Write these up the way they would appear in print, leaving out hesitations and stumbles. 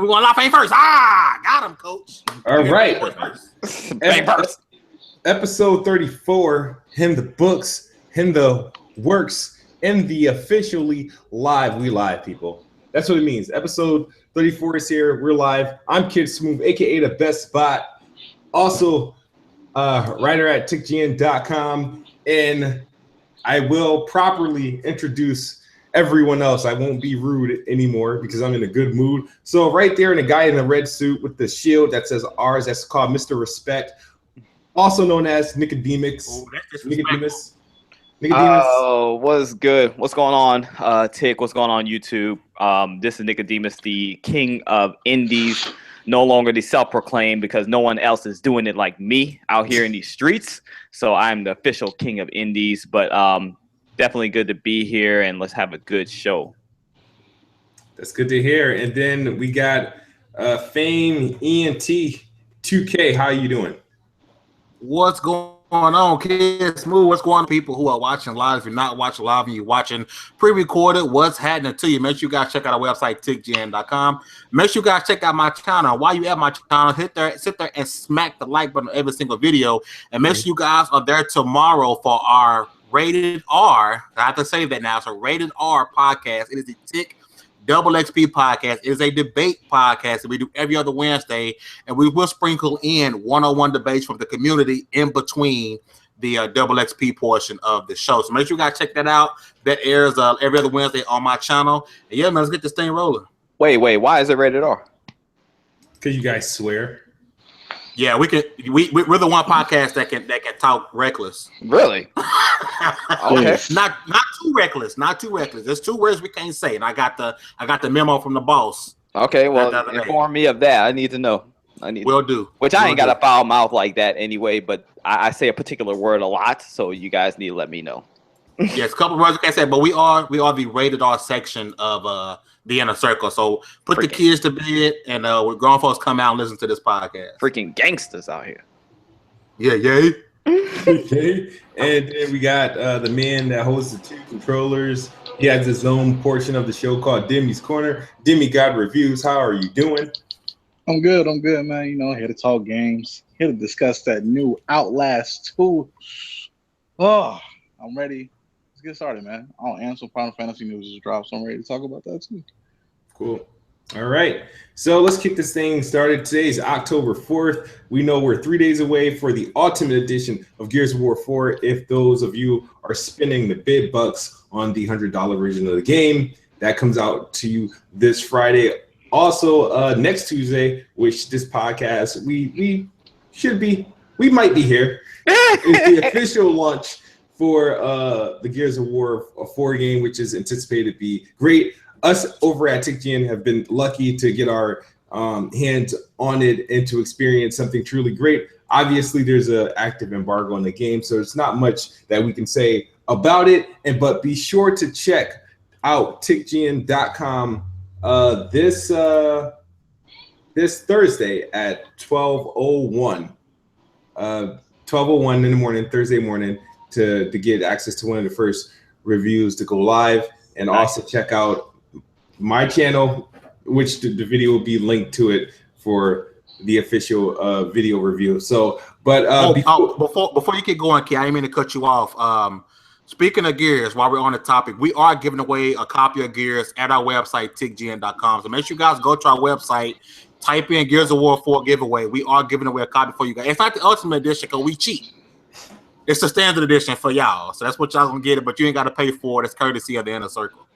we want to lock Fame first. Got him, coach. All right. Fame first. Episode 34, him the books, him the works, and the officially live. We live, people. That's what it means. Episode 34 is here. We're live. I'm Kid Smooth, aka the best spot. Also, writer at TiCGN.com. And I will properly introduce everyone else. I won't be rude anymore because I'm in a good mood. So right there, and a guy in a red suit with the shield that says ours, that's called Mr. Respect. Also known as Nicodemus. Oh, Nicodemus. Oh, what's good? What's going on, TiC? What's going on, YouTube? This is Nicodemus, the king of indies. No longer the self-proclaimed because no one else is doing it like me out here in these streets. So I'm the official king of indies. But definitely good to be here, and let's have a good show. That's good to hear. And then we got Fame ENT 2K. How you doing? What's going on, Kid Smooth? What's going on, people who are watching live? If you're not watching live and you're watching pre-recorded, what's happening to you? Make sure you guys check out our website, TiCGN.com. Make sure you guys check out my channel. While you at my channel, sit there and smack the like button on every single video. And make sure you guys are there tomorrow for our Rated R. I have to say that now. It's a Rated R podcast. It is the TiC Double XP podcast. It is a debate podcast that we do every other Wednesday, and we will sprinkle in one-on-one debates from the community in between the Double XP portion of the show. So make sure you guys check that out. That airs every other Wednesday on my channel. And yeah, man, let's get this thing rolling. Wait, why is it rated R? Because you guys swear. Yeah, we're the one podcast that can talk reckless. Really? Okay. Not too reckless. Not too reckless. There's two words we can't say, and I got the memo from the boss. Okay, well, inform me of that. I need to know. Will do. Which I ain't got a foul mouth like that anyway, but I say a particular word a lot, so you guys need to let me know. Yes, a couple of words we can't say, but we are the rated R section of the Inner Circle. So put the kids to bed, and we're grown folks come out and listen to this podcast. Freaking gangsters out here. Yeah, yay. Okay. And then we got the man that holds the two controllers. He has his own portion of the show called Demy's Corner. Demy God Reviews. How are you doing? I'm good, man. You know, here to talk games. Here to discuss that new Outlast 2. Oh, I'm ready. Let's get started, man. And some Final Fantasy news just dropped, so I'm ready to talk about that too. Cool. All right. So let's kick this thing started. Today is October 4th. We know we're 3 days away for the Ultimate Edition of Gears of War 4. If those of you are spending the big bucks on the $100 version of the game, that comes out to you this Friday. Also, next Tuesday, which this podcast, we might be here. It's the official launch for the Gears of War 4 game, which is anticipated to be great. Us over at TiCGN have been lucky to get our hands on it and to experience something truly great. Obviously, there's an active embargo on the game, so it's not much that we can say about it. But be sure to check out TiCGN.com this Thursday at 12:01. 12:01 in the morning, Thursday morning, to get access to one of the first reviews to go live, and also check out my channel, which the video will be linked to it for the official video review. So, but before you get going, Key, I didn't mean to cut you off. Speaking of Gears, while we're on the topic, we are giving away a copy of Gears at our website, TiCGN.com. So make sure you guys go to our website, type in Gears of War 4 giveaway. We are giving away a copy for you guys. It's not the Ultimate Edition because we cheat. It's the standard edition for y'all. So that's what y'all gonna get it, but you ain't got to pay for it. It's courtesy of the Inner Circle.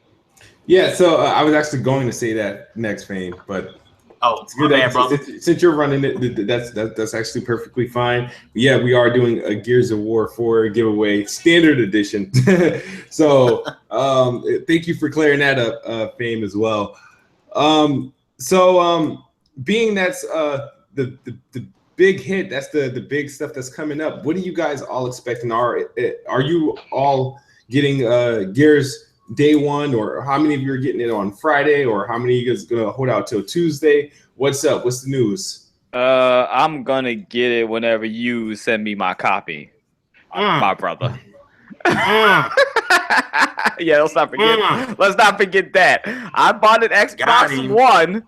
Yeah, so I was actually going to say that next, Fame, but it's good that, brother. Since you're running it, that's actually perfectly fine. But yeah, we are doing a Gears of War 4 giveaway, standard edition. So thank you for clearing that up, Fame, as well. Being that's the big hit, that's the big stuff that's coming up. What are you guys all expecting? Are you all getting Gears day one, or how many of you are getting it on Friday, or how many of you guys gonna hold out till Tuesday? What's up? What's the news? I'm gonna get it whenever you send me my copy, my brother. Yeah, let's not forget that. I bought an Xbox One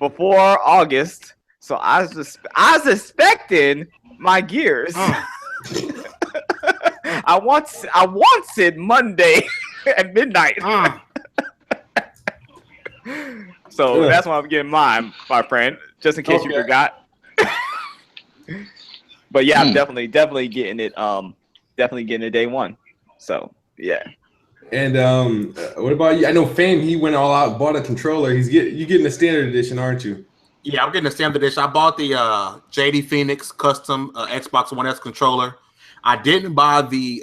before August, so I was expecting my Gears. I wanted Monday at midnight. So that's why I'm getting mine, my friend, just in case you forgot. But yeah, I'm definitely getting it. Definitely getting it day one. So yeah. And what about you? I know Fame. He went all out, bought a controller. You getting the standard edition, aren't you? Yeah, I'm getting the standard edition. I bought the JD Phoenix custom Xbox One S controller. I didn't buy the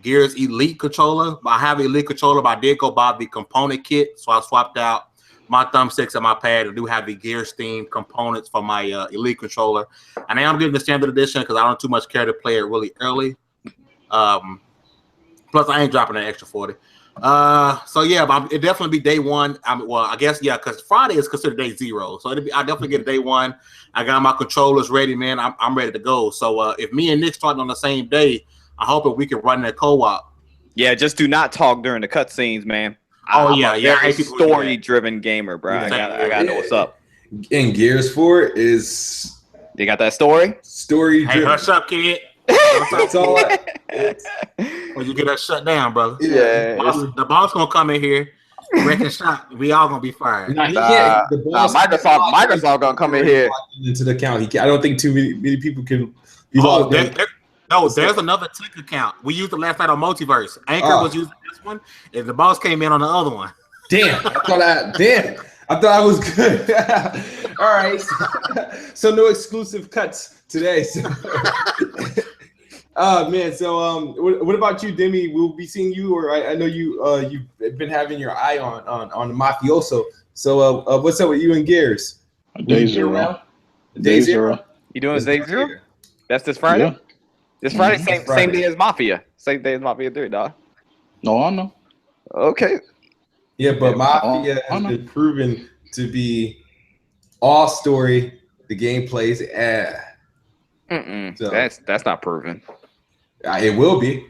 Gears Elite controller. I have an Elite controller, but I did go buy the component kit. So I swapped out my thumbsticks and my pad. I do have the Gears themed components for my Elite controller. And I am getting the standard edition because I don't too much care to play it really early. Plus, I ain't dropping an extra 40. So yeah, but it definitely be day one. I guess because Friday is considered day 0. So I definitely get day one. I got my controllers ready, man. I'm ready to go. So if me and Nick starting on the same day, I hope that we can run that co-op. Yeah, just do not talk during the cutscenes, man. I'm a very story-driven gamer, bro. Yeah, I gotta know what's up. And Gears 4 is You got that story? Story Hey, driven. hush up, kid. That's all. When you get us shut down, brother. Yeah. The boss gonna come in here, wrecking shop. We all gonna be fired. Nah, he can't. The boss Microsoft gonna come in here into the account. I don't think too many people can. There's another TiC account. We used it last night on Multiverse. Anchor was using this one, and the boss came in on the other one. Damn, I thought I was good. All right, so no exclusive cuts today. So. Man. So what about you, Demy? We'll be seeing you, or I know you've been having your eye on the Mafioso. So what's up with you and Gears? Day zero. Day zero. You doing day 0? That's this Friday? Yeah. This Friday, same day as Mafia. Same day as Mafia 3, dog. No, I know. Okay. Yeah, but Mafia has been proven to be all story. The gameplay's So, that's not proven. It will be.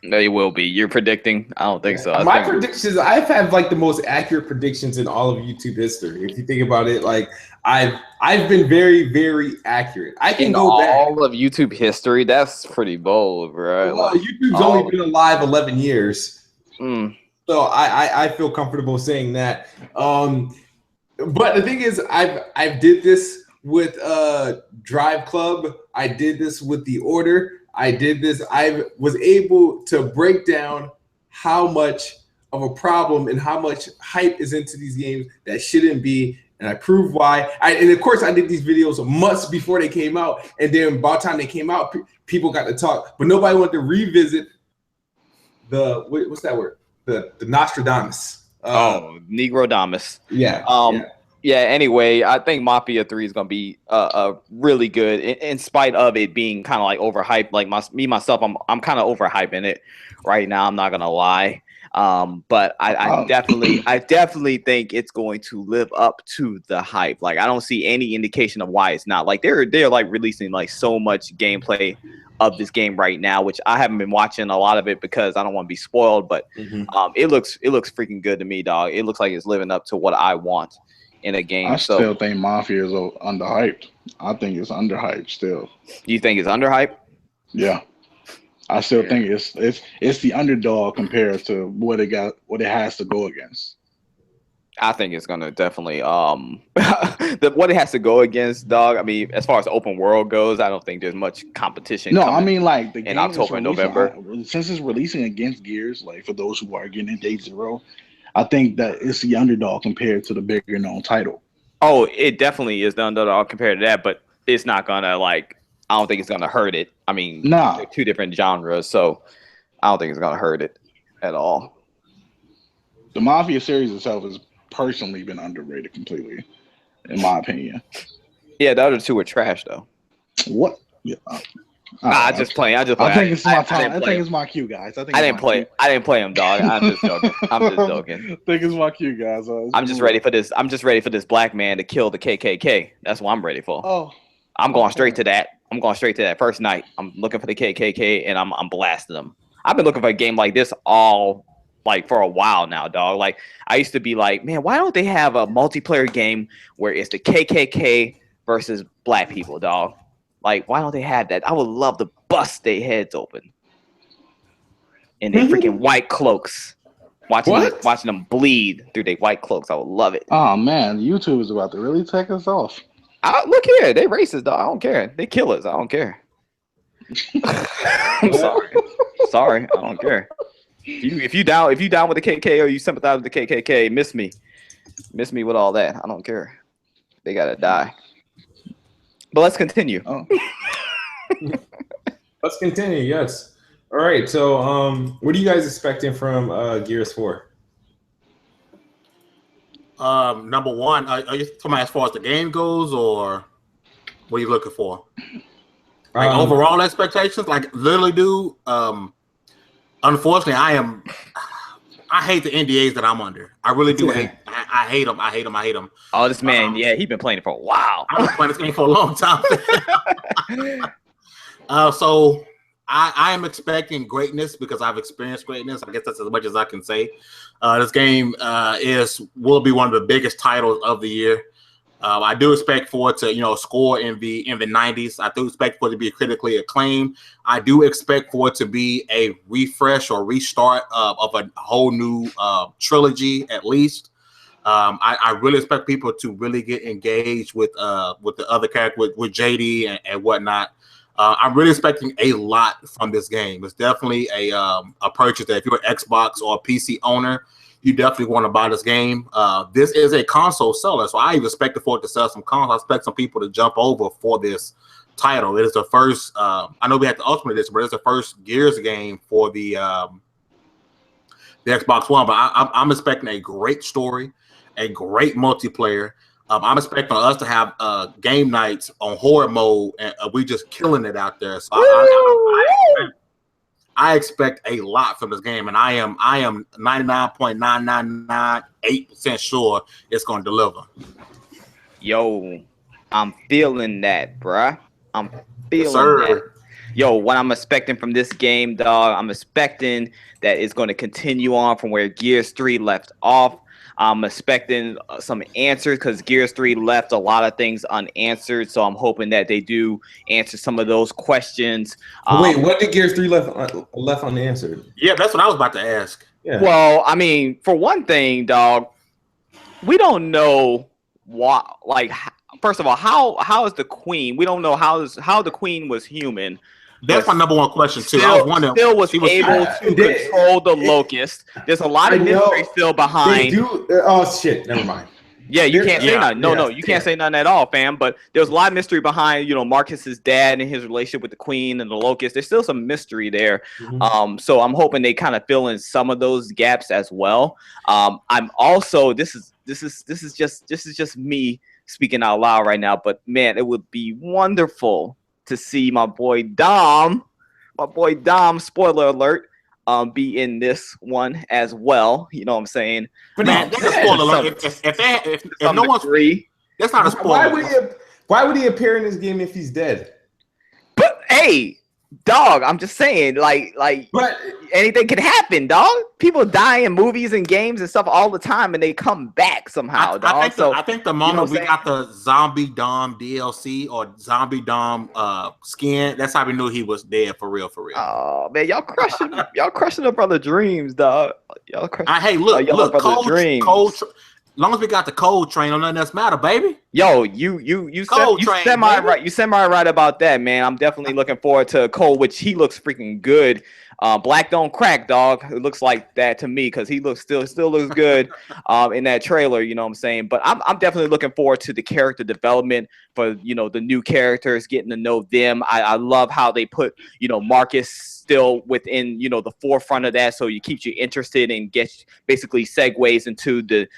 No, it will be. You're predicting? I don't think so. My predictions, I've had like the most accurate predictions in all of YouTube history. If you think about it, like I've been very, very accurate. I can go back. All of YouTube history, that's pretty bold, bro. Well, YouTube's only been alive 11 years. So I feel comfortable saying that. But the thing is, I did this with Drive Club. I did this with The Order. I was able to break down how much of a problem and how much hype is into these games that shouldn't be, and I proved why. And of course, I did these videos months before they came out, and then by the time they came out, people got to talk, but nobody wanted to revisit what's that word? The Nostradamus. Negrodamus. Yeah. Yeah, anyway, I think Mafia 3 is going to be really good in spite of it being kind of like overhyped. Like myself, I'm kind of overhyping it right now. I'm not going to lie. But I definitely think it's going to live up to the hype. Like, I don't see any indication of why it's not. Like, they're like releasing like so much gameplay of this game right now, which I haven't been watching a lot of it because I don't want to be spoiled, but it looks freaking good to me, dog. It looks like it's living up to what I want in a game. I still think Mafia is underhyped. I think it's underhyped still. You think it's underhyped? Yeah. I still think it's the underdog compared to what it has to go against. I think it's gonna definitely what it has to go against, dog. I mean, as far as open world goes, I don't think there's much competition. No, I mean like the game in October and November. Since it's releasing against Gears, like for those who are getting in day 0, I think that it's the underdog compared to the bigger known title. Oh, it definitely is the underdog compared to that, but it's not gonna like. I don't think it's gonna hurt it. I mean, they're two different genres, so I don't think it's gonna hurt it at all. The Mafia series itself has personally been underrated completely, in my opinion. Yeah, the other two are trash though. What? Yeah. I just play. I think it's my time. I think it's my cue, guys. I didn't play him, dog. I'm just joking. I think it's my cue, guys. I'm just ready for this. I'm just ready for this black man to kill the KKK. That's what I'm ready for. Oh, I'm going straight to that. I'm going straight to that first night. I'm looking for the KKK and I'm blasting them. I've been looking for a game like this all like for a while now, dog. Like I used to be like, man, why don't they have a multiplayer game where it's the KKK versus black people, dog? Like, why don't they have that? I would love to bust their heads open in their freaking white cloaks, watching them bleed through their white cloaks. I would love it. Oh man, YouTube is about to really take us off. Look here, they racist, dog. I don't care. They kill us. I don't care. I'm sorry. I don't care. If you down with the KKK or you sympathize with the KKK, miss me with all that. I don't care. They gotta die. But let's continue. Oh. Let's continue. Yes. All right. So, what are you guys expecting from Gears 4? Number one, are you talking about as far as the game goes, or what are you looking for? Like overall expectations? Like literally, dude. Unfortunately, I hate the NDAs that I'm under. I really do hate. I hate them. I hate them. Oh, this man, he's been playing it for a while. I've been playing this game for a long time. So I am expecting greatness because I've experienced greatness. I guess that's as much as I can say. This game will be one of the biggest titles of the year. I do expect for it to, score in the 90s. I do expect for it to be critically acclaimed. I do expect for it to be a refresh or restart of a whole new trilogy, at least. I really expect people to really get engaged with the other character, with JD and whatnot. I'm really expecting a lot from this game. It's definitely a purchase that if you're an Xbox or a PC owner, you definitely want to buy this game. This is a console seller, so I even expect for it to sell some consoles. I expect some people to jump over for this title. It is the first. I know we had the Ultimate Edition, but it's the first Gears game for the Xbox One. But I'm expecting a great story, a great multiplayer. I'm expecting us to have game nights on horde mode, and we just killing it out there. So I expect a lot from this game, and I am 99.9998% sure it's going to deliver. Yo, I'm feeling that, bruh. I'm feeling that. Yo, what I'm expecting from this game, dog, I'm expecting that it's going to continue on from where Gears 3 left off. I'm expecting some answers because Gears 3 left a lot of things unanswered. So I'm hoping that they do answer some of those questions. Wait, what did Gears 3 left unanswered? Yeah, that's what I was about to ask. Yeah. Well, I mean, for one thing, dog, we don't know what. Like, first of all, how is the Queen? We don't know how the Queen was human. That's my number one question too. I was wondering. Still was able to control the locust. There's a lot of mystery still behind. Oh shit! Never mind. Yeah, you can't say nothing. No, you can't say nothing at all, fam. But there's a lot of mystery behind, Marcus's dad and his relationship with the Queen and the locust. There's still some mystery there. Mm-hmm. So I'm hoping they kind of fill in some of those gaps as well. I'm also this is just me speaking out loud right now. But man, it would be wonderful to see my boy Dom, spoiler alert, be in this one as well. You know what I'm saying? But that's a spoiler alert. If no one's free, that's not a spoiler. Why would he appear in this game if he's dead? But hey, dog, I'm just saying, but anything can happen, dog. People die in movies and games and stuff all the time, and they come back somehow, dog. I think the moment we got the Zombie Dom DLC or Zombie Dom skin, that's how we knew he was dead for real. Oh man, y'all crushing the brother dreams, dog. Y'all crushing. Hey, look, Cold. As long as we got the Cold Train, nothing else matter, baby. Yo, you semi right. You semi right about that, man. I'm definitely looking forward to Cole, which he looks freaking good. Black don't crack, dog. It looks like that to me because he still looks good in that trailer. You know what I'm saying? But I'm definitely looking forward to the character development for the new characters, getting to know them. I love how they put Marcus still within the forefront of that, so it keeps you interested and gets basically segues into the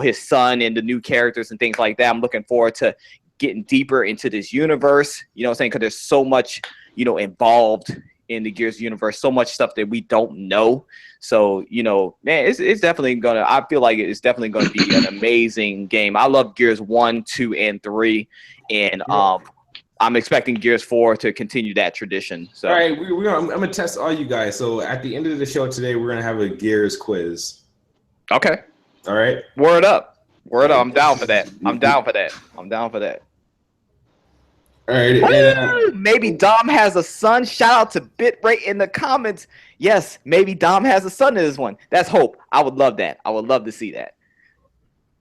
his son and the new characters and things like that. I'm looking forward to getting deeper into this universe, you know what I'm saying? Because there's so much, involved in the Gears universe, so much stuff that we don't know. So, man, it's definitely I feel like it's definitely going to be an amazing game. I love Gears 1, 2, and 3. And I'm expecting Gears 4 to continue that tradition. So, all right, I'm gonna test all you guys. So at the end of the show today, we're gonna have a Gears quiz. okay. All right. Word up. Word up. I'm down for that. I'm down for that. All right. Woo! Maybe Dom has a son. Shout out to Bitrate in the comments. Yes, maybe Dom has a son in this one. That's hope. I would love that. I would love to see that.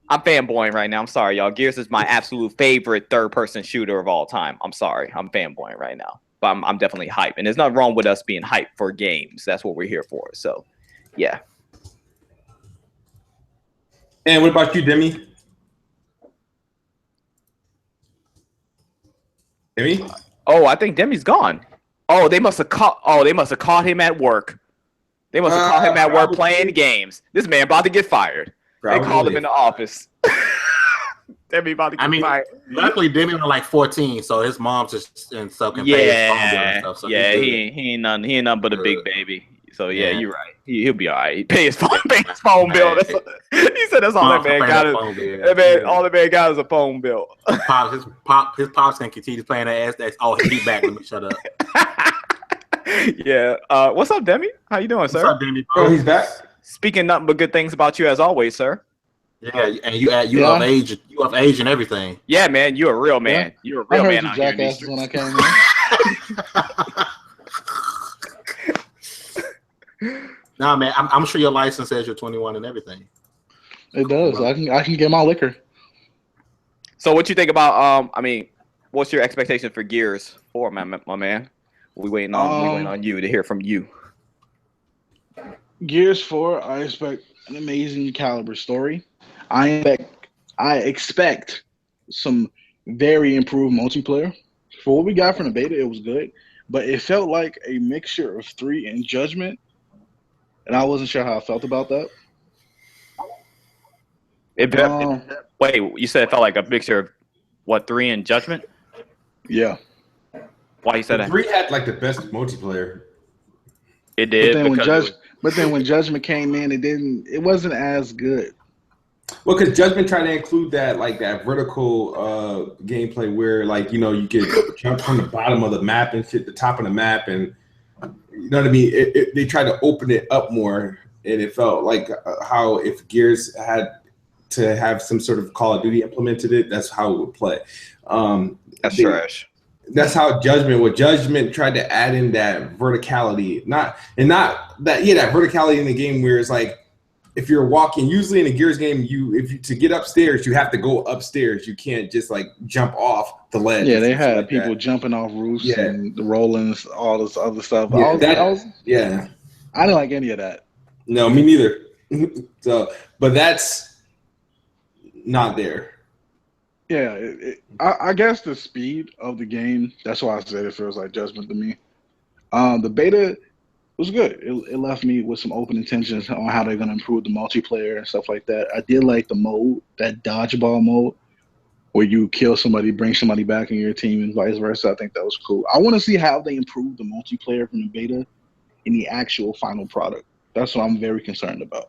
I'm fanboying right now. I'm sorry, y'all. Gears is my absolute favorite third-person shooter of all time. I'm sorry. I'm fanboying right now. But I'm definitely hyped. And there's nothing wrong with us being hyped for games. That's what we're here for. So, yeah. And what about you, Demy? Demy? Oh, I think Demy's gone. Oh, they must have caught him at work. They must have caught him at work playing games. This man about to get fired. Probably. They called him in the office. Demy about to get fired. Luckily, Demy was like 14, so his mom's just and so can pay his phone bill and stuff. So he ain't nothing but a big baby. So yeah, you're right. He'll be all right. He pay his phone bill. He said that's all that man got. All the man got is a phone bill. His pops can continue playing that ass. That's all he back. Let me shut up. Yeah. What's up, Demy? How you doing, sir? What's up, Demy? Oh, he's back. Speaking nothing but good things about you as always, sir. Yeah, and you of age. You of age and everything. Yeah, man. You're a real man. Yeah. You're a real man out here in these when I came in. Nah, man. I'm sure your license says you're 21 and everything. It does. I can get my liquor. So, what you think about? What's your expectation for Gears 4, my man? We waiting on you to hear from you. Gears 4, I expect an amazing caliber story. I expect some very improved multiplayer. For what we got from the beta, it was good, but it felt like a mixture of 3 and Judgment, and I wasn't sure how I felt about that. Wait, you said it felt like a mixture of what, 3 and Judgment? Yeah. Why you said that? 3 had like the best multiplayer. It did. But then when Judgment came in, it wasn't as good. Well, because Judgment tried to include that vertical gameplay where you could jump from the bottom of the map and shit the top of the map, and you know what I mean. They tried to open it up more, and it felt like how if Gears had to have some sort of Call of Duty implemented it, that's how it would play. That's trash. That's how Judgment tried to add in that verticality, that verticality in the game where it's like if you're walking, usually in a Gears game, to get upstairs, you have to go upstairs. You can't just jump off the ledge. Yeah, they had people jumping off roofs and rolling, all this other stuff. Yeah, I didn't like any of that. No, me neither. So, but that's not there. Yeah, I guess the speed of the game, that's why I said it feels like Judgment to me. The beta was good. It left me with some open intentions on how they're going to improve the multiplayer and stuff like that. I did like the mode, that dodgeball mode, where you kill somebody, bring somebody back in your team and vice versa. I think that was cool. I want to see how they improve the multiplayer from the beta in the actual final product. That's what I'm very concerned about.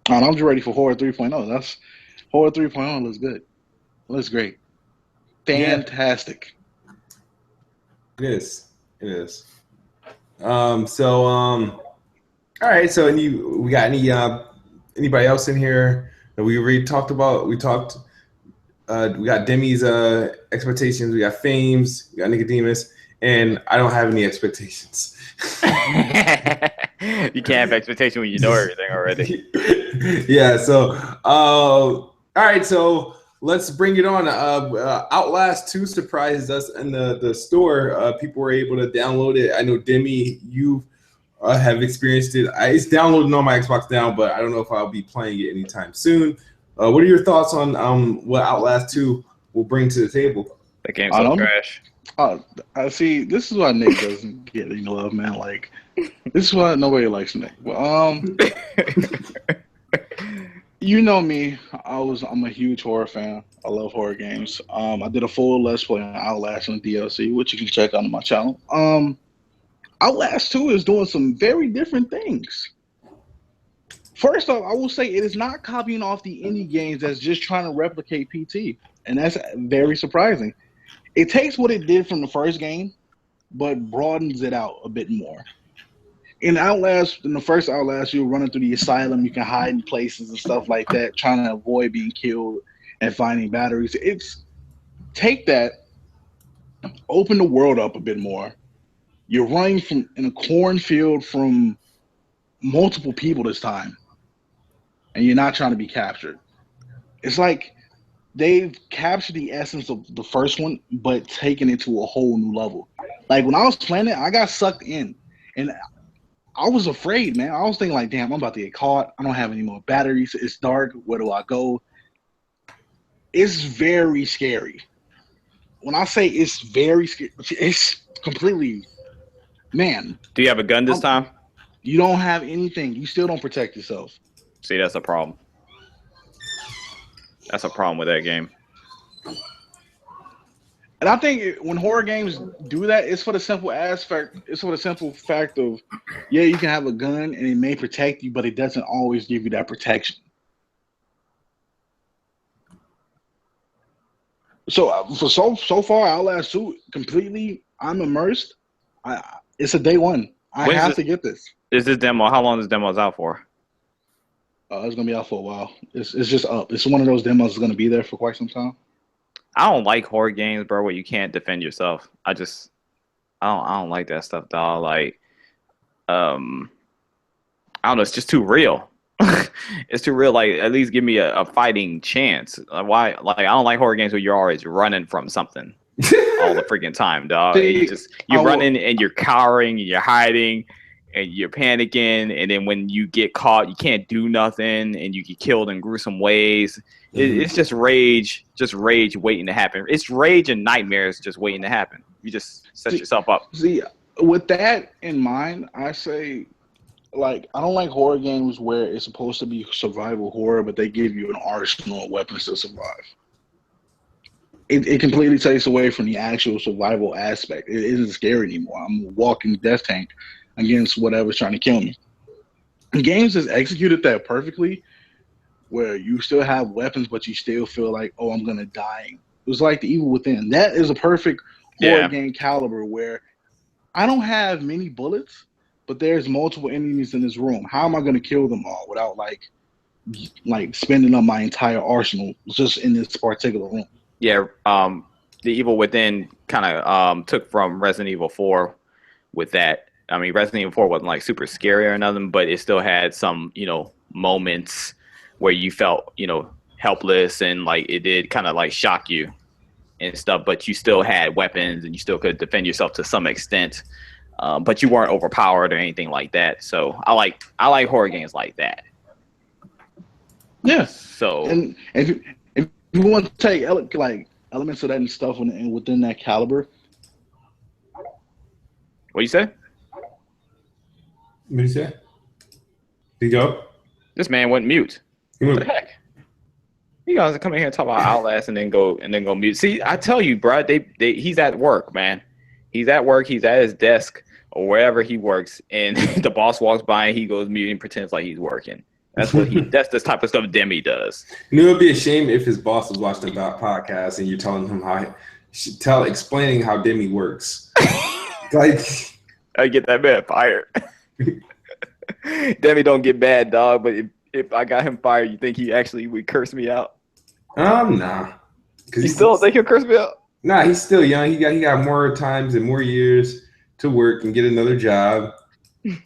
And I'm just ready for Horror 3.0. Horror 3.0 looks good. Looks great. Fantastic. Yeah. It is. All right. So we got anybody else in here that we already talked about? We got Demy's expectations. We got Fames. We got Nicodemus. And I don't have any expectations. You can't have expectation when you know everything already. Yeah. So, all right. So let's bring it on. Outlast 2 surprised us in the store. People were able to download it. I know Demy, you have experienced it. It's downloading on my Xbox now, but I don't know if I'll be playing it anytime soon. What are your thoughts on what Outlast 2 will bring to the table? That game's so trash. I see. This is why Nick doesn't get any love, man. This is why nobody likes Nick. Well, you know me. I'm a huge horror fan. I love horror games. I did a full Let's Play on Outlast on DLC, which you can check out on my channel. Outlast 2 is doing some very different things First off, I will say it is not copying off the indie games that's just trying to replicate PT, and that's very surprising. It takes what it did from the first game, but broadens it out a bit more. In the first Outlast, you were running through the asylum, you can hide in places and stuff like that, trying to avoid being killed and finding batteries. It's take that, open the world up a bit more. You're running from in a cornfield from multiple people this time, and you're not trying to be captured. It's like they've captured the essence of the first one, but taken it to a whole new level. Like when I was playing it, I got sucked in, and I was afraid, man. I was thinking like, damn, I'm about to get caught. I don't have any more batteries. It's dark. Where do I go? It's very scary. When I say it's very scary, it's completely, man. Do you have a gun this time? You don't have anything. You still don't protect yourself. See, that's a problem. That's a problem with that game. And I think when horror games do that, it's for the simple aspect. It's for the simple fact of, yeah, you can have a gun and it may protect you, but it doesn't always give you that protection. So so far, Outlast 2 completely. I'm immersed. It's a day one. I have to get this. Is this demo? How long is this demo out for? It's gonna be out for a while. It's just up. It's one of those demos that's gonna be there for quite some time. I don't like horror games, bro, where you can't defend yourself. I don't like that stuff, dog. Like, I don't know. It's just too real. It's too real. Like, at least give me a fighting chance. Why? Like, I don't like horror games where you're always running from something all the freaking time, dog. You're running and you're cowering and you're hiding and you're panicking, and then when you get caught, you can't do nothing and you get killed in gruesome ways. It's just rage waiting to happen. It's rage and nightmares just waiting to happen. You just set yourself up. See, with that in mind, I say, like, I don't like horror games where it's supposed to be survival horror, but they give you an arsenal of weapons to survive. It completely takes away from the actual survival aspect. It isn't scary anymore. I'm a walking death tank against whatever's trying to kill me. Games has executed that perfectly, where you still have weapons, but you still feel like, oh, I'm gonna die. It was like The Evil Within. That is a perfect horror game caliber where I don't have many bullets, but there's multiple enemies in this room. How am I gonna kill them all without like spending up my entire arsenal just in this particular room? Yeah, The Evil Within kind of took from Resident Evil 4 with that. I mean, Resident Evil 4 wasn't like super scary or nothing, but it still had some, moments where you felt, helpless, and like it did kind of like shock you and stuff, but you still had weapons and you still could defend yourself to some extent, but you weren't overpowered or anything like that. So I like horror games like that. Yeah. So and if you want to take like elements of that and stuff within that caliber. What you say? What did you say? Did you go? This man went mute. What the heck? You guys come in here and talk about Outlast and then go mute. See, I tell you, bro, he's at work, man. He's at work. He's at his desk or wherever he works, and the boss walks by and he goes mute and pretends like he's working. That's what that's the type of stuff Demy does. It would be a shame if his boss was watching the podcast and you're telling him explaining how Demy works. Like, I get that man fired. Demy don't get bad, dog. But if I got him fired, you think he actually would curse me out? Nah. You still think he'll curse me out? Nah, he's still young. He got more times and more years to work and get another job. If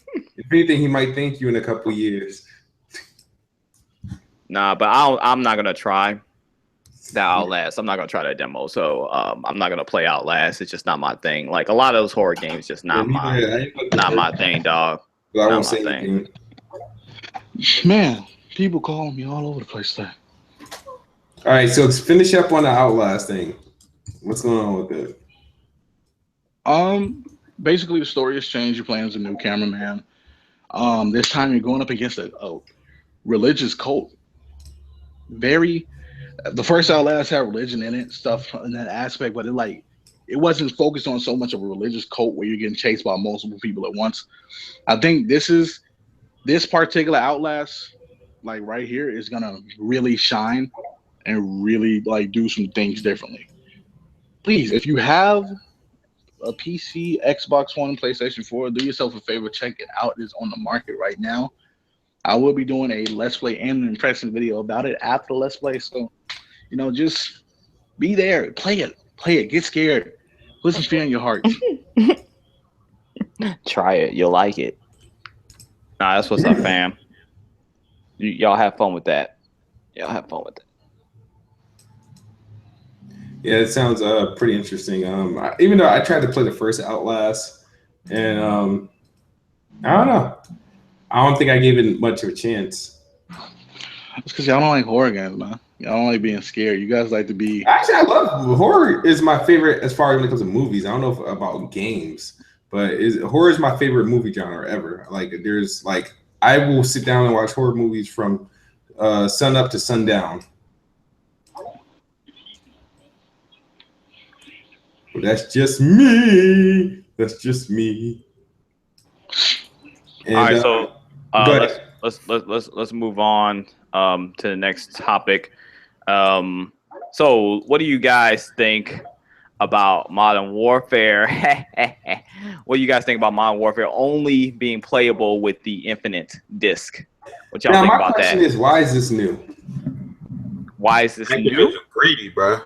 anything, he might thank you in a couple years. Nah, but I'm not gonna try that Outlast. I'm not gonna try that demo. So I'm not gonna play Outlast. It's just not my thing. Like a lot of those horror games, just not my thing, dog. But I won't say anything. Man, people calling me all over the place today. All right, so let's finish up on the Outlast thing. What's going on with it? Basically the story has changed. You're playing as a new cameraman. This time you're going up against a religious cult. The first Outlast had religion in it, stuff in that aspect, but it wasn't focused on so much of a religious cult where you're getting chased by multiple people at once. I think this particular Outlast like right here is gonna really shine and really like do some things differently. Please, if you have a PC, Xbox One, and PlayStation 4, do yourself a favor, check it out. It's on the market right now. I will be doing a Let's Play and an impression video about it after the Let's Play. So, just be there, play it, get scared, put some fear in your heart. Try it, you'll like it. Nah, that's what's up, fam. Y'all have fun with that. Y'all have fun with it. Yeah, it sounds pretty interesting. Even though I tried to play the first Outlast, and I don't know. I don't think I gave it much of a chance. It's because y'all don't like horror games, man. Y'all don't like being scared. You guys like to be. Actually, I love horror. Is my favorite as far as when it comes to movies. I don't know about games, but horror is my favorite movie genre ever. Like, I will sit down and watch horror movies from sun up to sundown. But that's just me. That's just me. And, all right, so let's move on to the next topic. So what do you guys think about Modern Warfare? What do you guys think about Modern Warfare only being playable with the Infinite disc? What y'all think about that? My question is, why is this new? Why is this new? Greedy, bro.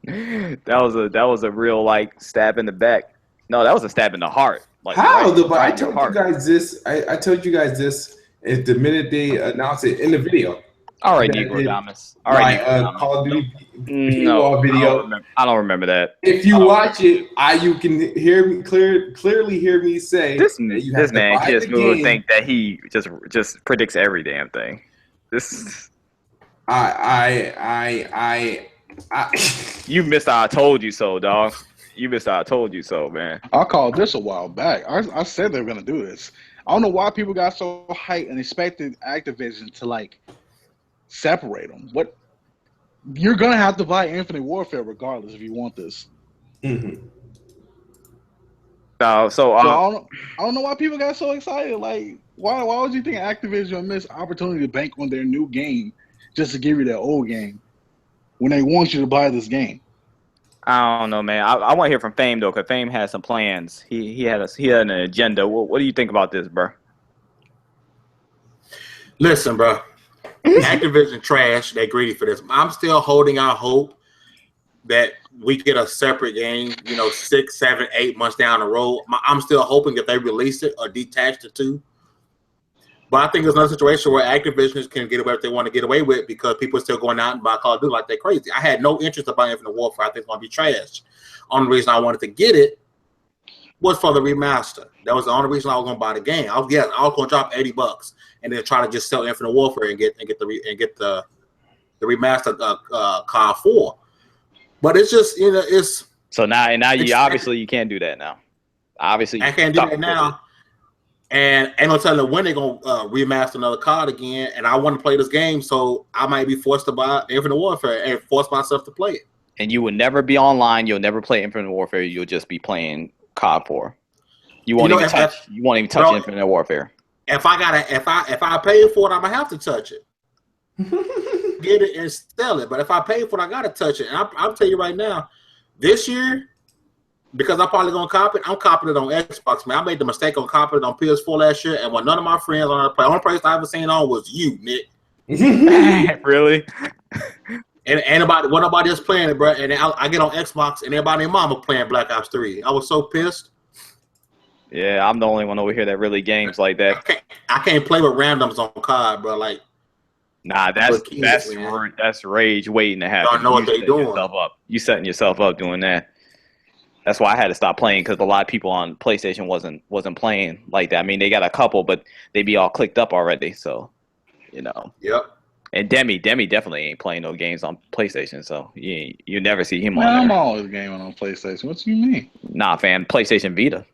That was a real like stab in the back. No, that was a stab in the heart. Like, how? Right, but I told you guys this. I told you guys this is the minute they announced it in the video. All right, Negro Damas. All right, Call of Duty Paywall video. I don't remember that. If you watch it, you can hear me clearly hear me say this man Kiss Move think that he just predicts every damn thing. This you missed I told you so, dog. You missed I told you so, man. I called this a while back. I said they were gonna do this. I don't know why people got so hyped and expected Activision to like separate them. What you're gonna have to buy Infinite Warfare regardless if you want this. Mm-hmm. So I don't know why people got so excited. Like, why would you think Activision would miss opportunity to bank on their new game just to give you their old game when they want you to buy this game? I don't know, man. I want to hear from Fame though, because Fame has some plans. He had an agenda. What do you think about this, bro? Listen, bro. Activision trash. They greedy for this. I'm still holding out hope that we get a separate game. 6, 7, 8 months down the road. I'm still hoping that they release it or detach the two. But I think there's another situation where Activision can get away what they want to get away with because people are still going out and buy Call of Duty like they're crazy. I had no interest about Infinite Warfare. I think it's going to be trash. Only reason I wanted to get it was for the remaster. That was the only reason I was going to buy the game. I was going to drop $80 and then try to just sell Infinite Warfare and get the remaster COD 4. But it's just it's so now you obviously you can't do that now. Obviously I can't do that now. And ain't no telling when they're going to remaster another COD again. And I want to play this game, so I might be forced to buy Infinite Warfare and force myself to play it. And you will never be online. You'll never play Infinite Warfare. You'll just be playing COD 4. You won't even touch Infinite Warfare. If I pay for it, I'm going to have to touch it. Get it and sell it. But if I pay for it, I got to touch it. And I'll tell you right now, this year, because I'm probably going to copy it, I'm copying it on Xbox, man. I made the mistake on copying it on PS4 last year, and when none of my friends on the only place I ever seen on was you, Nick. Really? And nobody else playing it, bro. And then I get on Xbox, and everybody and mama playing Black Ops 3. I was so pissed. Yeah, I'm the only one over here that really games like that. I can't play with randoms on COD, bro. Like, nah, that's rage waiting to happen. Don't know what they doing. You setting yourself up doing that. That's why I had to stop playing because a lot of people on PlayStation wasn't playing like that. I mean, they got a couple, but they be all clicked up already. So, Yep. And Demy definitely ain't playing no games on PlayStation. So you never see him on I'm there. always gaming on PlayStation. What do you mean? Nah, fam. PlayStation Vita.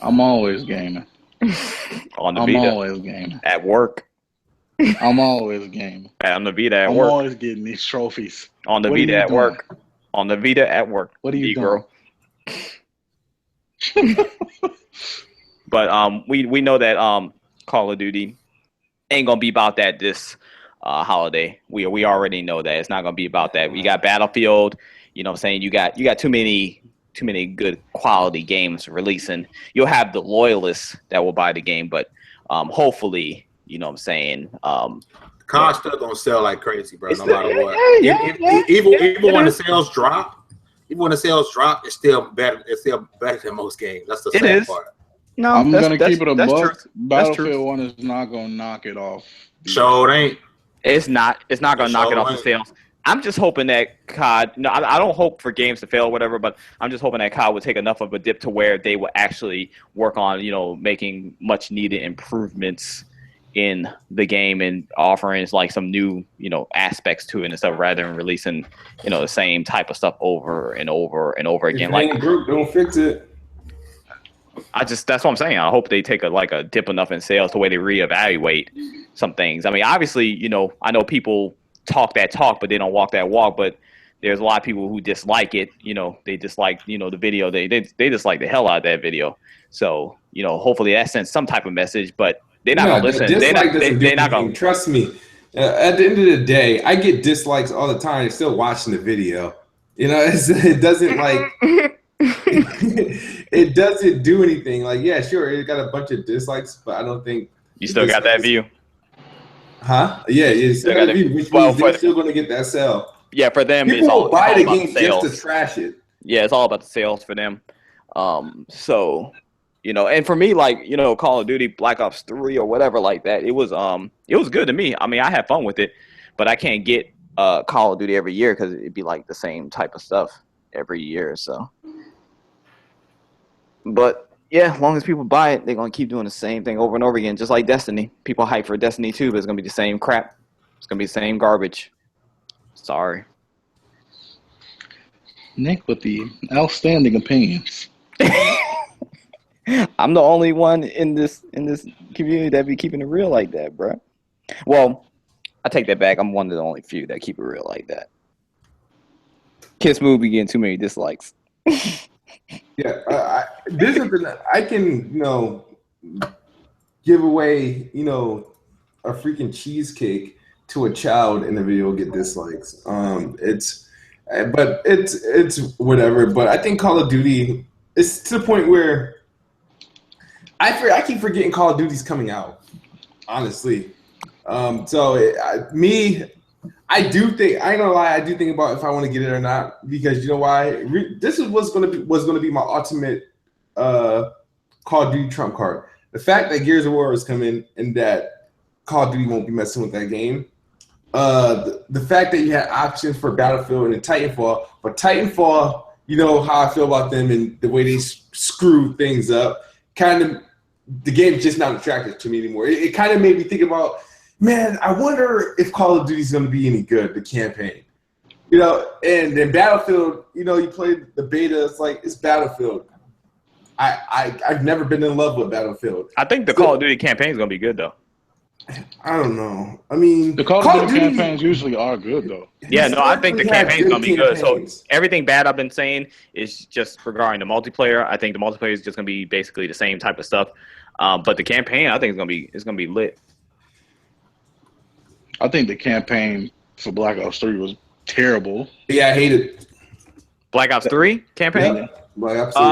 I'm always gaming. On the Vita. I'm always gaming. At work. I'm always gaming. On the Vita at work. I'm always getting these trophies. On the Vita at work. On the Vita at work. What are you doing? But we know that Call of Duty ain't gonna be about that this holiday. We already know that it's not gonna be about that. We got Battlefield. You know what I'm saying? You got too many good quality games releasing. You'll have the loyalists that will buy the game, but hopefully, you know what I'm saying. COD's still gonna sell like crazy, bro. No still, matter what. yeah, Even when the sales drop, it's still better. It's still better than most games. That's the sad part. No, I'm gonna keep it a buck. True. Battlefield 1 is not gonna knock it off. Sure, it ain't. It's not gonna knock it off the sales. I'm just hoping that COD. No, I don't hope for games to fail or whatever, but I'm just hoping that COD would take enough of a dip to where they will actually work on, making much needed improvements in the game and offering like some new, aspects to it and stuff, rather than releasing, the same type of stuff over and over and over again. If it ain't broke, don't fix it. That's what I'm saying. I hope they take a dip enough in sales to where they reevaluate some things. I mean, obviously, I know people talk that talk, but they don't walk that walk. But there's a lot of people who dislike it. They dislike, the video. They dislike the hell out of that video. So, hopefully that sends some type of message. But they're not gonna listen. They're not gonna trust me. At the end of the day, I get dislikes all the time. They're still watching the video. It doesn't like. It doesn't do anything. Like, yeah, sure, it got a bunch of dislikes, but I don't think you still got that view. Huh? Yeah, you still got that view, which means they're still going to get that sale. Yeah, for them, people it's all will buy the game just to trash it. Yeah, it's all about the sales for them. So, and for me, like, Call of Duty Black Ops 3 or whatever like that, it was good to me. I mean, I had fun with it, but I can't get Call of Duty every year because it'd be like the same type of stuff every year. So, but yeah, as long as people buy it, they're gonna keep doing the same thing over and over again, just like Destiny. People hype for Destiny 2, but it's gonna be the same crap. It's gonna be the same garbage. Sorry. Nick with the outstanding opinions. I'm the only one in this community that be keeping it real like that, bro. Well, I take that back. I'm one of the only few that keep it real like that. Kiss Move be getting too many dislikes. Yeah, this is I can give away a freaking cheesecake to a child in the video get dislikes. It's whatever. But I think Call of Duty is to the point where I keep forgetting Call of Duty's coming out. Honestly, I do think, I ain't gonna lie, I do think about if I want to get it or not, because you know why? This is was gonna be my ultimate Call of Duty trump card. The fact that Gears of War is coming and that Call of Duty won't be messing with that game. The fact that you had options for Battlefield and Titanfall, but Titanfall, you know how I feel about them and the way they screw things up. Kind of, the game's just not attractive to me anymore. It kind of made me think about, man, I wonder if Call of Duty is going to be any good, the campaign. And then Battlefield, you play the beta, it's like, it's Battlefield. I've never been in love with Battlefield. I think the Call of Duty campaign is going to be good, though. I don't know. I mean, the Call of Duty campaigns usually are good, though. Yeah, no, I think the campaign is going to be good. So everything bad I've been saying is just regarding the multiplayer. I think the multiplayer is just going to be basically the same type of stuff. But the campaign, I think it's going to be lit. I think the campaign for Black Ops 3 was terrible. Yeah, I hate it. Black Ops 3 campaign? Yeah, Black Ops 3.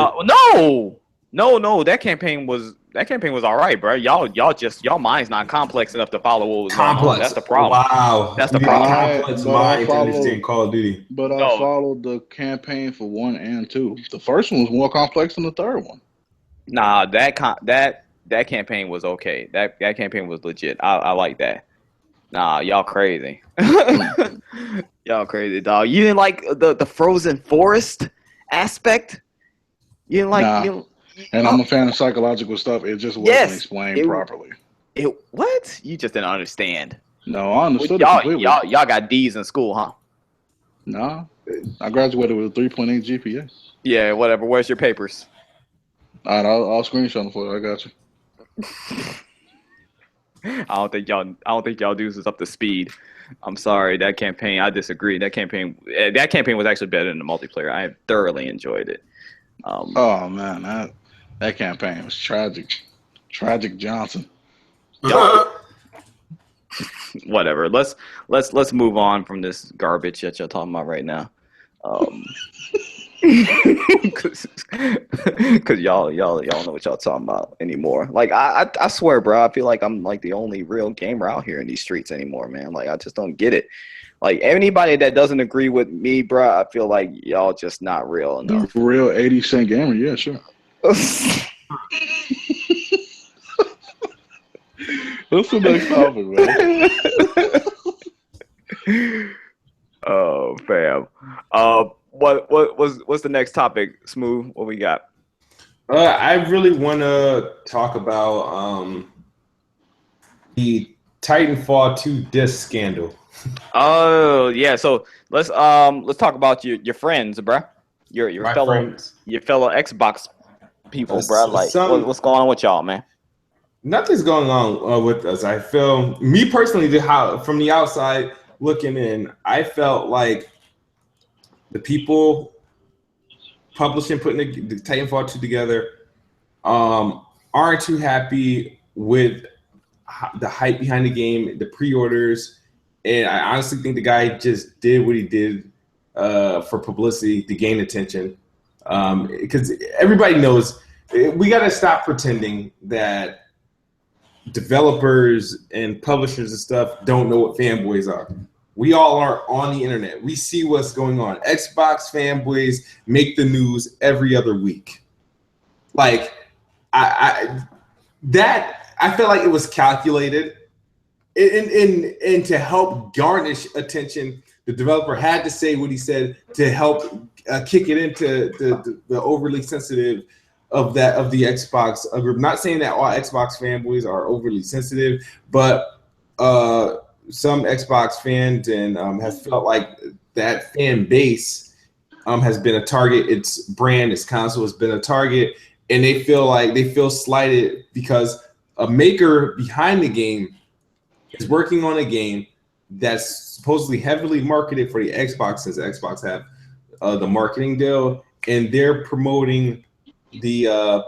No. That campaign was all right, bro. Y'all mind's not complex enough to follow what was going on. That's the problem. Wow. That's the problem. Complex mind to understand Call of Duty. But I followed the campaign for 1 and 2. The first one was more complex than the third one. Nah, that campaign was okay. That campaign was legit. I like that. Nah, y'all crazy. Y'all crazy, dog. You didn't like the frozen forest aspect? You didn't like... Nah. And I'm a fan of psychological stuff. It just wasn't explained properly. What? You just didn't understand. No, I understood it completely. Y'all got D's in school, huh? Nah. I graduated with a 3.8 GPA. Yeah, whatever. Where's your papers? All right, I'll screenshot them for you. I got you. I don't think y'all dudes is up to speed. I'm sorry, that campaign, I disagree. That campaign was actually better than the multiplayer. I thoroughly enjoyed it. Oh man, that campaign was tragic. Tragic Johnson. Whatever. Let's move on from this garbage that you're talking about right now. Cause y'all know what y'all talking about anymore. Like I swear, bro, I feel like I'm like the only real gamer out here in these streets anymore, man. Like I just don't get it. Like anybody that doesn't agree with me, bro, I feel like y'all just not real enough. The real 80-cent gamer, yeah, sure. What's the next topic, man? Oh, fam. What's the next topic, Smooth? What we got? I really want to talk about the Titanfall 2 disc scandal. Oh yeah, so let's talk about your friends, bro. Your My fellow friends. your fellow Xbox people, bro. Like what's going on with y'all, man? Nothing's going on with us. I feel, me personally, from the outside looking in, I felt like the people publishing, putting the Titanfall 2 together, aren't too happy with the hype behind the game, the pre-orders, and I honestly think the guy just did what he did for publicity to gain attention, because everybody knows we got to stop pretending that developers and publishers and stuff don't know what fanboys are. We all are on the internet. We see what's going on. Xbox fanboys make the news every other week. Like I felt like it was calculated, and to help garnish attention, the developer had to say what he said to help kick it into the overly sensitive of the Xbox group. Not saying that all Xbox fanboys are overly sensitive, but some Xbox fans and have felt like that fan base has been a target. Its brand, its console has been a target, and they feel slighted because a maker behind the game is working on a game that's supposedly heavily marketed for the Xbox, since Xbox have the marketing deal, and they're promoting the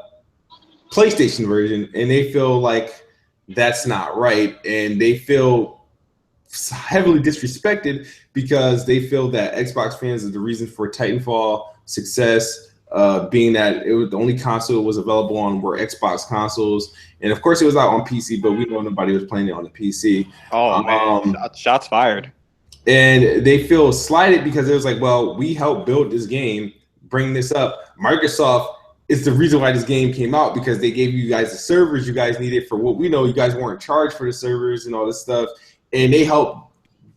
PlayStation version, and they feel like that's not right, and they feel heavily disrespected because they feel that Xbox fans are the reason for Titanfall success, being that it was the only console it was available on were Xbox consoles, and of course it was out on PC, but we know nobody was playing it on the PC. Oh man, shots fired. And they feel slighted because it was like, well, we helped build this game, bring this up. Microsoft is the reason why this game came out, because they gave you guys the servers you guys needed. For what we know, you guys weren't charged for the servers and all this stuff, and they helped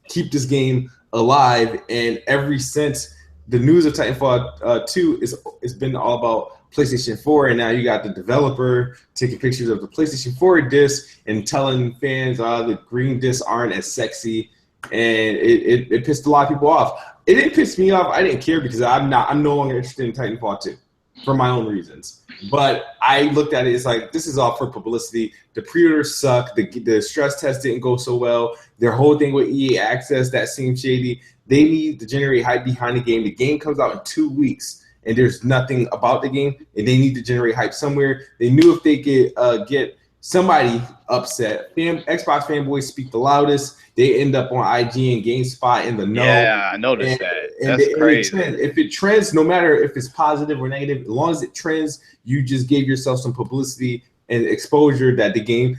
keep this game alive. And ever since the news of Titanfall 2 it's been all about PlayStation 4, and now you got the developer taking pictures of the PlayStation 4 disc and telling fans the green discs aren't as sexy, and it pissed a lot of people off. It didn't piss me off. I didn't care because I'm no longer interested in Titanfall 2 for my own reasons. But I looked at it as like, this is all for publicity. The pre-orders suck. The stress test didn't go so well. Their whole thing with EA Access, that seemed shady. They need to generate hype behind the game. The game comes out in 2 weeks, and there's nothing about the game, and they need to generate hype somewhere. They knew if they could get somebody upset. Xbox fanboys speak the loudest. They end up on IG and GameSpot in the know. Yeah, I noticed that. That's crazy. If it trends, no matter if it's positive or negative, as long as it trends, you just gave yourself some publicity and exposure that the game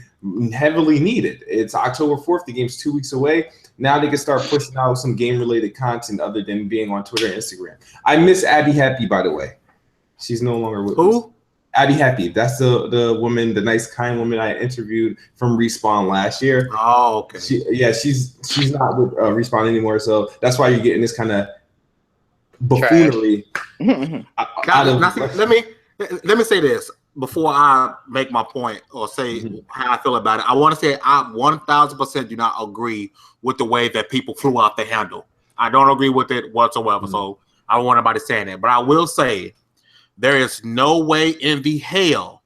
heavily needed. It's October 4th. The game's 2 weeks away. Now they can start pushing out some game-related content other than being on Twitter and Instagram. I miss Abby Happy, by the way. She's no longer with us. Abby Happy. That's the woman, the nice, kind woman I interviewed from Respawn last year. Oh, okay. She's not with Respawn anymore, so that's why you're getting this kind of buffoonery. Let me say this before I make my point or say how I feel about it. I want to say I 1,000% do not agree with the way that people flew off the handle. I don't agree with it whatsoever. So I don't want anybody saying that, but I will say, there is no way in the hell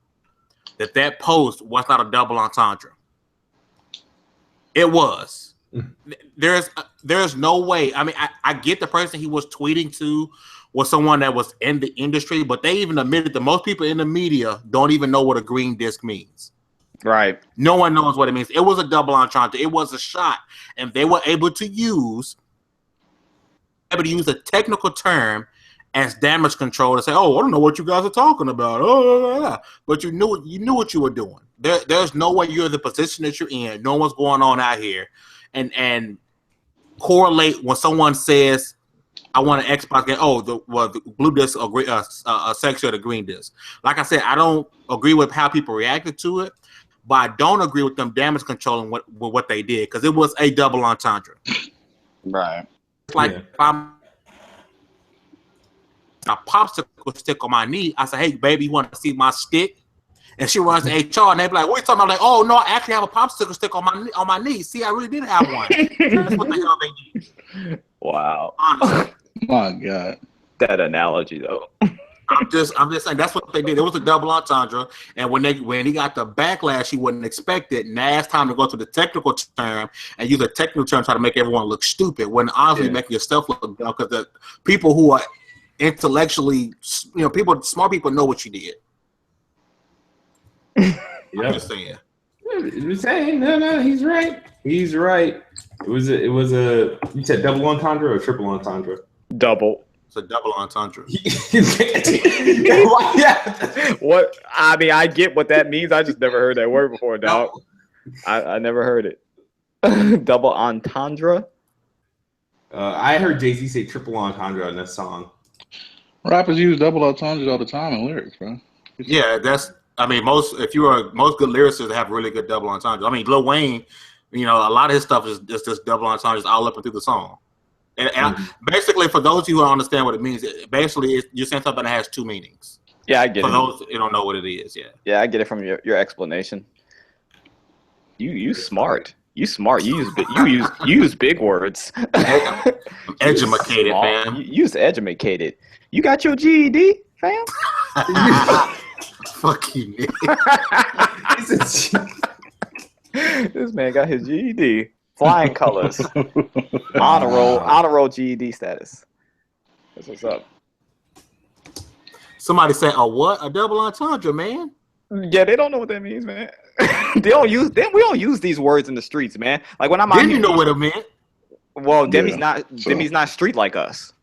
that post was not a double entendre. It was. There's no way. I mean, I get the person he was tweeting to was someone that was in the industry, but they even admitted that most people in the media don't even know what a green disc means. Right. No one knows what it means. It was a double entendre. It was a shot, and they were able to use a technical term as damage control to say, "Oh, I don't know what you guys are talking about." Oh, but you knew what you were doing. There's no way you're in the position that you're in. Know what's going on out here, and correlate when someone says, "I want an Xbox game." Oh, the blue disc agree, section of the green disc. Like I said, I don't agree with how people reacted to it, but I don't agree with them damage controlling what they did because it was a double entendre. Right. It's like if I'm a popsicle stick on my knee, I say, "Hey, baby, you want to see my stick?" And she runs to HR, and they be like, "What are you talking about?" I'm like, "Oh no, I actually have a popsicle stick on my knee. See, I really did have one." That's what the hell they did. Wow. Honestly. My God. That analogy though. I'm just saying that's what they did. It was a double entendre, and when he got the backlash, he wouldn't expect it. Now it's time to go to the technical term and use a technical term to try to make everyone look stupid. When honestly making yourself look dumb, because the people who are intellectually, smart people know what you did. I'm just saying. You're saying no. He's right. He's right. It was a. You said double entendre or triple entendre? Double. It's a double entendre. What? I mean, I get what that means. I just never heard that word before, dog. I never heard it. Double entendre. I heard Jay-Z say triple entendre in this song. Rappers use double entendres all the time in lyrics, bro. Yeah, most good lyricists have really good double entendres. I mean, Lil Wayne, a lot of his stuff is just double entendres all up and through the song. And basically, for those of you who don't understand what it means, you're saying something that has two meanings. Yeah, I get it. For those who don't know what it is, yeah. Yeah, I get it from your explanation. You smart. You smart. You use big words. I'm educated, fam. You use educated. You got your GED, fam? Fuck you, Nick. This man got his GED. Flying colors. honor roll GED status. That's what's up. Somebody said, "A what? A double entendre, man?" Yeah, they don't know what that means, man. We don't use these words in the streets, man. Like when I'm out Didn't here, you know what it meant? Well, Demy's not street like us.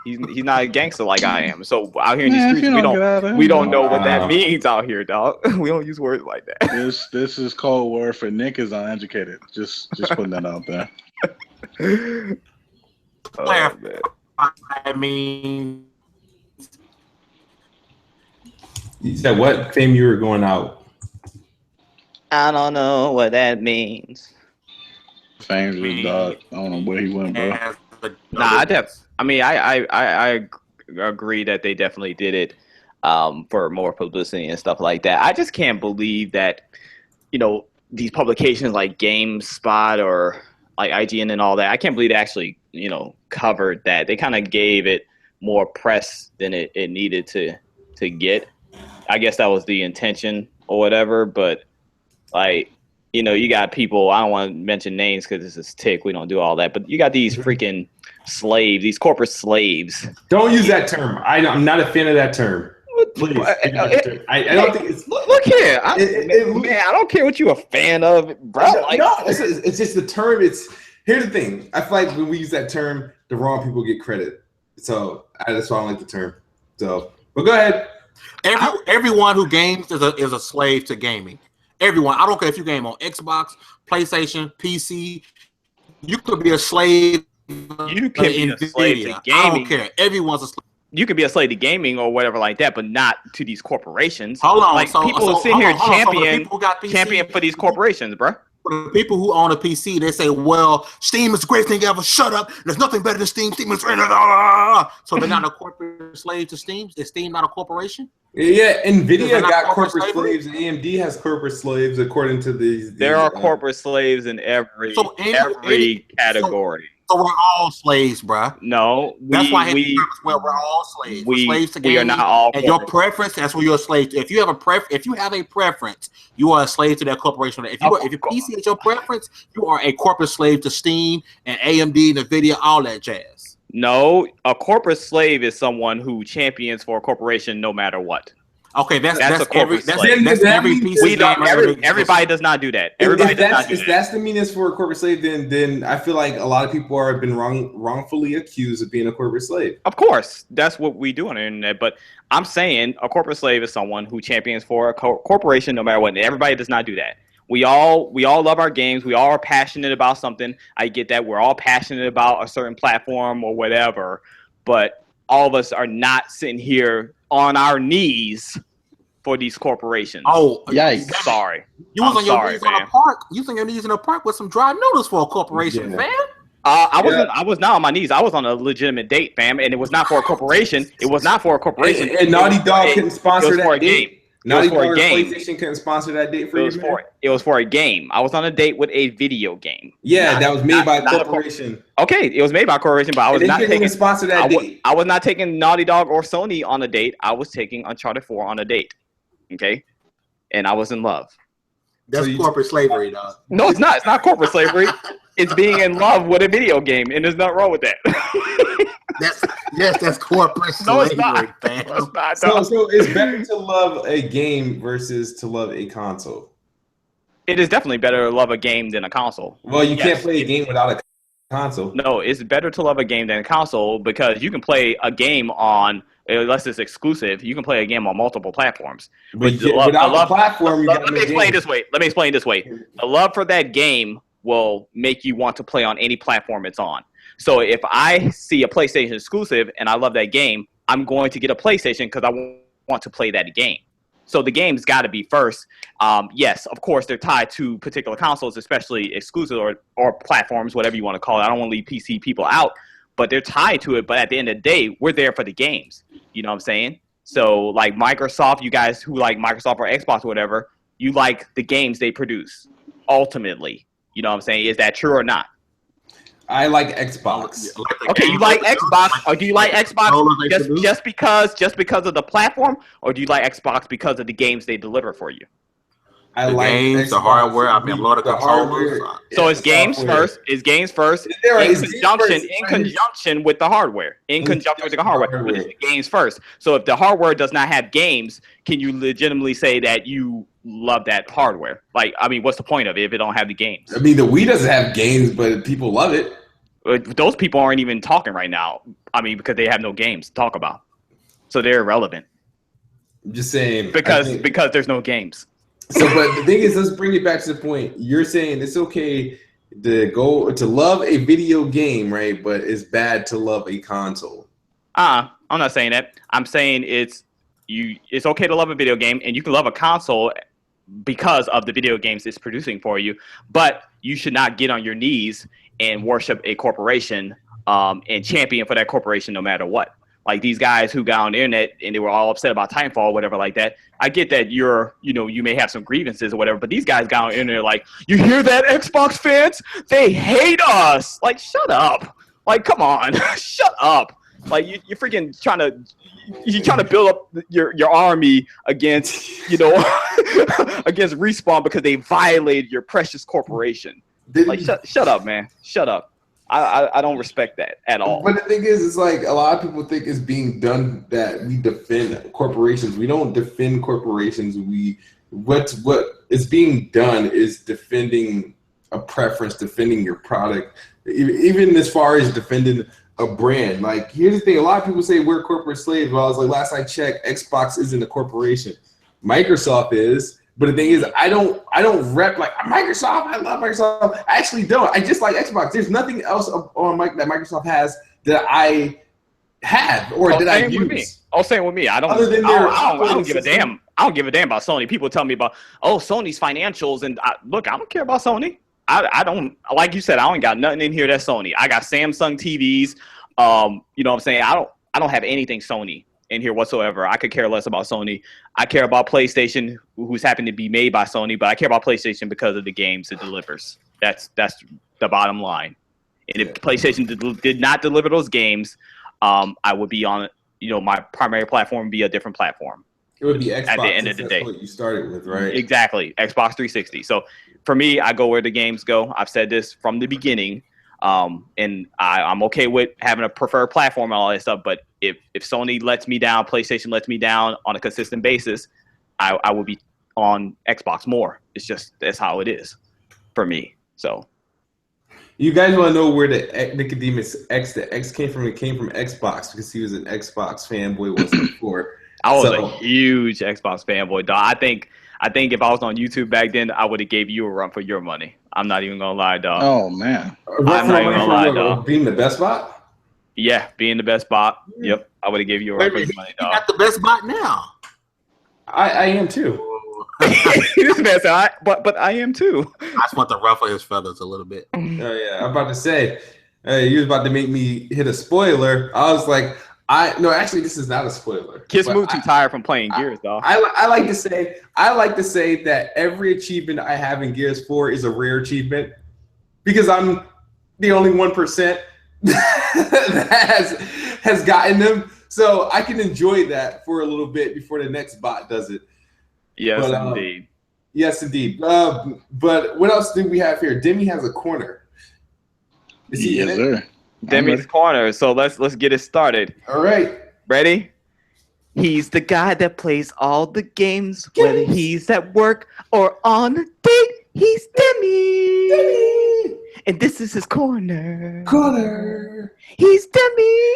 He's not a gangster like I am. So out here in these streets, we don't know what that means out here, dog. We don't use words like that. This is code word for Nick is uneducated. Just putting that out there. Man. I mean, You said what? Fame, you were going out. I don't know what that means. Fame's with dog. I don't know where he went, bro. Nah, I agree that they definitely did it for more publicity and stuff like that. I just can't believe that, these publications like GameSpot or like IGN and all that, I can't believe they actually, covered that. They kind of gave it more press than it needed to get. I guess that was the intention or whatever, but you got people, I don't want to mention names because this is TiC, we don't do all that, but you got these freaking slaves, these corporate slaves. Don't use that term. I'm not a fan of that term. Please. I don't think it's... Look here. I don't care what you're a fan of, bro. It's just the term. Here's the thing. I feel like when we use that term, the wrong people get credit. So that's why I don't like the term. So, but go ahead. Everyone who games is a slave to gaming. Everyone. I don't care if you game on Xbox, PlayStation, PC. You could be a slave. You can be a slave to gaming. I don't care. Everyone's a slave. You could be a slave to gaming or whatever like that, but not to these corporations. Hold on. Like people sit here champion for these corporations, bro. For the people who own a PC, they say, "Well, Steam is the greatest thing ever. Shut up. There's nothing better than Steam. Steam is so they're not a corporate slave to Steam. Is Steam not a corporation? Yeah, Nvidia got corporate slaves. AMD has corporate slaves, according to these. There are corporate slaves in every category. So we're all slaves, bruh. No, that's why we're all slaves. We're slaves to gaming. We are not all. And your preference, that's where you're a slave to. If you have a preference, you are a slave to that corporation. If your PC is your preference, you are a corporate slave to Steam and AMD, Nvidia, all that jazz. No, a corporate slave is someone who champions for a corporation no matter what. Okay, that's a every corporate that's, slave. that's That every means piece we of don't. game. Everybody does not do that. Everybody does not do If that. that's the meanings for a corporate slave, then I feel like a lot of people have been wrongfully accused of being a corporate slave. Of course, that's what we do on the internet. But I'm saying a corporate slave is someone who champions for a corporation, no matter what. And everybody does not do that. We all love our games. We all are passionate about something. I get that. We're all passionate about a certain platform or whatever. But all of us are not sitting here on our knees for these corporations. Oh, yikes! Sorry. You was I'm on your sorry, knees on a man. park. You was on your knees in a park with some dry noodles for a corporation, Yeah. fam. I was not on my knees. I was on a legitimate date, fam, and it was not for a corporation. It was not for a corporation. And Naughty Dog couldn't sponsor that game. date. Naughty for a Dog or game. PlayStation couldn't sponsor that date for you. It was for a game. I was on a date with a video game. Yeah, that was made by a corporation. Okay, it was made by a corporation, but I was not taking sponsor that date. I was not taking Naughty Dog or Sony on a date. I was taking Uncharted 4 on a date. Okay, and I was in love. That's corporate slavery, dog. No, it's not. It's not corporate slavery. It's being in love with a video game, and there's nothing wrong with that. That's corporate slavery. No, it's not. Fam. No, it's not. So it's better to love a game versus to love a console. It is definitely better to love a game than a console. Well, you can't play a game without a console. No, it's better to love a game than a console because you can play a game on, unless it's exclusive, you can play a game on multiple platforms. But without the platform, let me explain this way. The love for that game will make you want to play on any platform it's on. So if I see a PlayStation exclusive and I love that game, I'm going to get a PlayStation because I want to play that game. So the game's got to be first. Yes, of course, they're tied to particular consoles, especially exclusive or platforms, whatever you want to call it. I don't want to leave PC people out, but they're tied to it. But at the end of the day, we're there for the games. You know what I'm saying? So like Microsoft, you guys who like Microsoft or Xbox or whatever, you like the games they produce, ultimately. You know what I'm saying? Is that true or not? I like Xbox. Okay, you like Xbox, or do you like Xbox just because of the platform, or do you like Xbox because of the games they deliver for you? I the like games, Xbox. the hardware. I mean, a lot of The controllers. hardware. So it's games first. Is games first in conjunction with the hardware. In conjunction with the hardware. But it's games first. So if the hardware does not have games, can you legitimately say that you love that hardware? Like, I mean, what's the point of it if it don't have the games? I mean, the Wii doesn't have games, but people love it. Those people aren't even talking right now. I mean, because they have no games to talk about, so they're irrelevant. I'm just saying because there's no games. So, but the thing is, let's bring it back to the point. You're saying it's okay to love a video game, right? But it's bad to love a console. I'm not saying that. I'm saying it's okay to love a video game, and you can love a console because of the video games it's producing for you. But you should not get on your knees and worship a corporation and champion for that corporation no matter what. Like these guys who got on the internet and they were all upset about Titanfall or whatever like that. I get that you may have some grievances or whatever, but these guys got on the internet like, you hear that, Xbox fans? They hate us. Like, shut up. Like, come on. Shut up. Like, you're freaking trying to build up your army against, against Respawn because they violated your precious corporation. Like, shut up, man. Shut up. I don't respect that at all. But the thing is, it's like a lot of people think it's being done that we defend corporations. We don't defend corporations. What is being done is defending a preference, defending your product, even as far as defending a brand. Like, here's the thing: a lot of people say we're corporate slaves. Well, I was like, last I checked, Xbox isn't a corporation. Microsoft is. But the thing is, I don't rep like Microsoft. I love Microsoft. I actually don't. I just like Xbox. There's nothing else on that Microsoft has that I have or that I use. Same with me. I don't give a damn. I don't give a damn about Sony. People tell me about Sony's financials, and I don't care about Sony. I don't, like you said, I don't got nothing in here that's Sony. I got Samsung TVs. You know what I'm saying? I don't have anything Sony in here whatsoever. I could care less about Sony. I care about PlayStation, who's happened to be made by Sony, but I care about PlayStation because of the games it delivers. That's the bottom line. And if PlayStation did not deliver those games, I would be on, my primary platform would be a different platform. It would be Xbox at the end of the day. What you started with, right? Exactly. Xbox 360. So for me, I go where the games go. I've said this from the beginning. And I'm okay with having a preferred platform and all that stuff, but if Sony lets me down, PlayStation lets me down on a consistent basis, I will be on Xbox more. It's just that's how it is for me. So you guys want to know where the Nicodemus the X came from? It came from Xbox because he was an Xbox fanboy once before. I was a huge Xbox fanboy, dog. I think if I was on YouTube back then, I would have gave you a run for your money. I'm not even gonna lie, dog. Oh man, I'm not even gonna lie, dog. Being the best bot? Yeah, being the best bot. Yep, I would have gave you a run for your money, dog. You got the best bot now. I am too. This man said, but I am too. I just want to ruffle his feathers a little bit. Oh yeah, I'm about to say, you was about to make me hit a spoiler. I was like, actually, this is not a spoiler. Kids move too tired from playing Gears, dog. I like to say that every achievement I have in Gears 4 is a rare achievement because I'm the only 1% that has gotten them. So I can enjoy that for a little bit before the next bot does it. Yes, indeed. Yes, indeed. But what else do we have here? Demy has a corner. Is he in it? Sir. Demy's corner. So let's get it started. All right. Ready? He's the guy that plays all the games, whether he's at work or on a date. He's Demy. And this is his corner. He's Demy.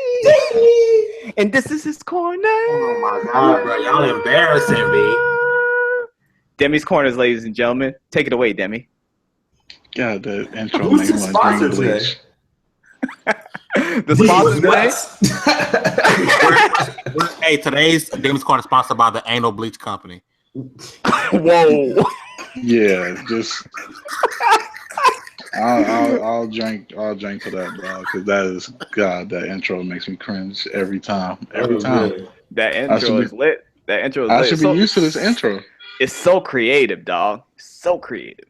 And this is his corner. Oh my God, bro. Y'all embarrassing me. Demy's corners, ladies and gentlemen. Take it away, Demy. God, the intro Who's makes the me sponsor want to drink bleach. The sponsor today? Hey, today's Demy's Corner sponsored by the Anal Bleach Company. Whoa. Yeah, just I'll drink for that, dog, because that intro makes me cringe every time. That intro is lit. That intro is lit. I should be used to this intro. It's so creative, dog. So creative.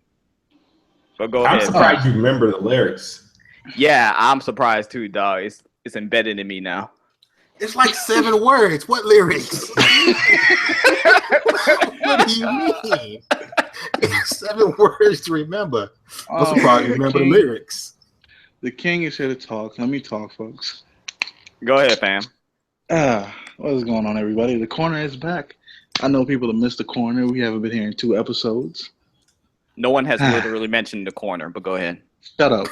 But go ahead. I'm surprised you remember the lyrics. Yeah, I'm surprised too, dog. It's embedded in me now. It's like 7 words. What lyrics? What do you mean? It's 7 words to remember. I'm surprised you remember the lyrics. The king is here to talk. Let me talk, folks. Go ahead, fam. What is going on, everybody? The corner is back. I know people have missed the corner. We haven't been here in 2 episodes. No one has literally mentioned the corner, but go ahead. Shut up.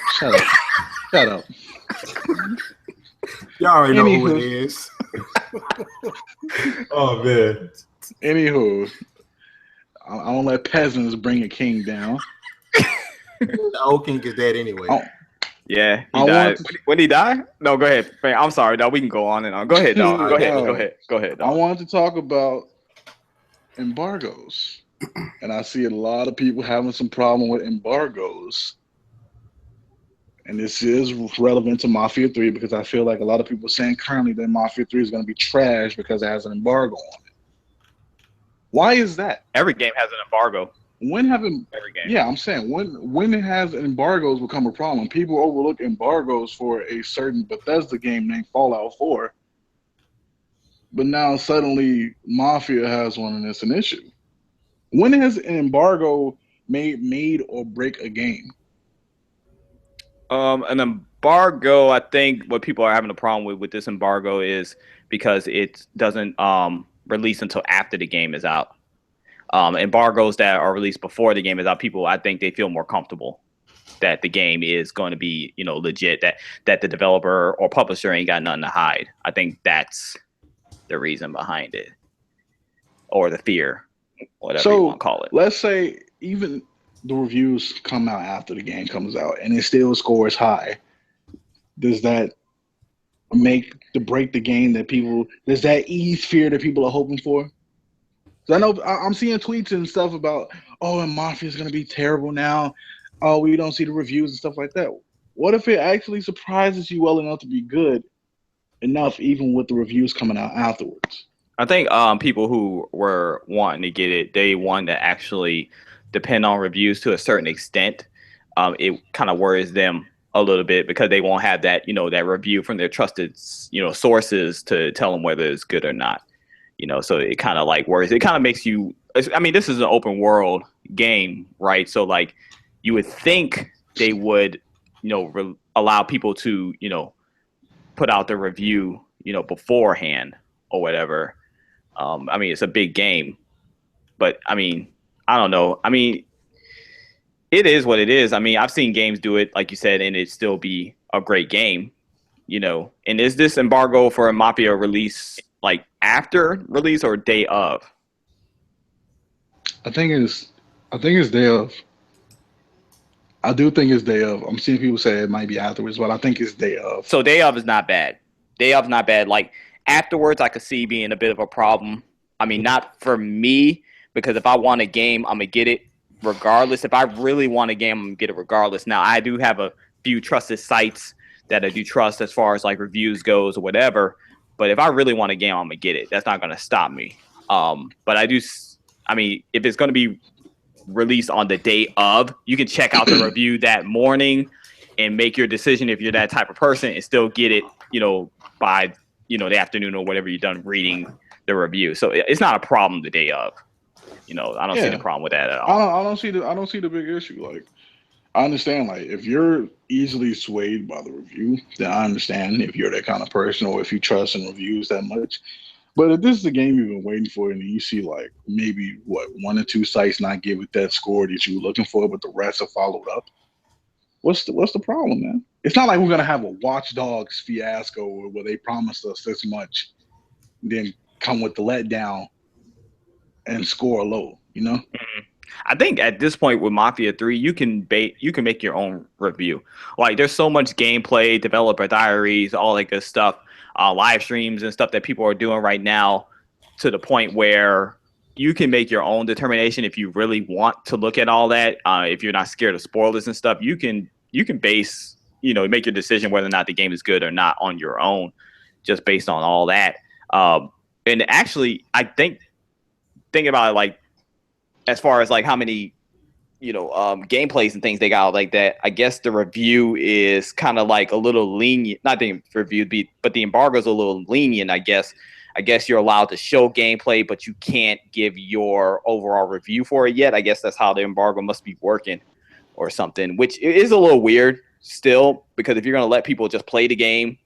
Y'all already know who it is. Oh man. Anywho, I don't let peasants bring a king down. The old king is dead anyway. Yeah, he died. When he die? No, go ahead. I'm sorry, dog. We can go on and on. Go ahead, dog. Go ahead, dog. I wanted to talk about embargoes. And I see a lot of people having some problem with embargoes. And this is relevant to Mafia 3 because I feel like a lot of people are saying currently that Mafia 3 is going to be trash because it has an embargo on it. Why is that? Every game has an embargo. Every game. Yeah, I'm saying when it has embargoes become a problem. People overlook embargoes for a certain Bethesda game named Fallout 4. But now suddenly Mafia has one and it's an issue. When has an embargo made or break a game? An embargo, I think what people are having a problem with this embargo is because it doesn't release until after the game is out. Embargoes that are released before the game is out, people, I think they feel more comfortable that the game is going to be, legit, that the developer or publisher ain't got nothing to hide. I think that's the reason behind it, or the fear, whatever you want to call it. Let's say even the reviews come out after the game comes out and it still scores high. Does that break the game that people, does that ease fear that people are hoping for? I know I'm seeing tweets and stuff about, and Mafia is going to be terrible now. Oh, we don't see the reviews and stuff like that. What if it actually surprises you well enough to be good enough, even with the reviews coming out afterwards? I think people who were wanting to get it, they want to actually depend on reviews to a certain extent. It kind of worries them a little bit because they won't have that, that review from their trusted, sources to tell them whether it's good or not. So it kind of like worries. It kind of makes you, I mean, this is an open world game, right? So like you would think they would, allow people to, put out the review, beforehand or whatever. I mean, it's a big game, but I mean, I don't know. I mean, it is what it is. I mean, I've seen games do it, like you said, and it still be a great game, And is this embargo for a Mafia release like after release or day of? I think it's day of. I do think it's day of. I'm seeing people say it might be afterwards, but I think it's day of. So day of is not bad. Day of is not bad. Like afterwards, I could see being a bit of a problem. I mean, not for me, because if I want a game, I'm gonna get it regardless. If I really want a game, I'm gonna get it regardless. Now, I do have a few trusted sites that I do trust as far as like reviews goes or whatever. But if I really want a game, I'm gonna get it. That's not gonna stop me. But I mean, if it's gonna be released on the day of, you can check out the review that morning and make your decision if you're that type of person and still get it, by the afternoon or whatever you're done reading the review. So it's not a problem the day of. I don't see the problem with that at all. I don't see the big issue. Like, I understand, like, if you're easily swayed by the review, then I understand if you're that kind of person or if you trust in reviews that much. But if this is the game you've been waiting for and you see like maybe one or two sites not give it that score that you're looking for, but the rest have followed up, what's the problem, man? It's not like we're gonna have a Watch Dogs fiasco where they promised us this much, then come with the letdown and score low, I think at this point with Mafia 3, you can make your own review. Like there's so much gameplay, developer diaries, all that good stuff, live streams and stuff that people are doing right now, to the point where you can make your own determination if you really want to look at all that. If you're not scared of spoilers and stuff, you can base, make your decision whether or not the game is good or not on your own, just based on all that. And actually, I think about it, like, as far as like how many, gameplays and things they got like that, I guess the review is kind of like a little lenient. Not the review, but the embargo is a little lenient, I guess. I guess you're allowed to show gameplay, but you can't give your overall review for it yet. I guess that's how the embargo must be working or something, which is a little weird still, because if you're going to let people just play the game,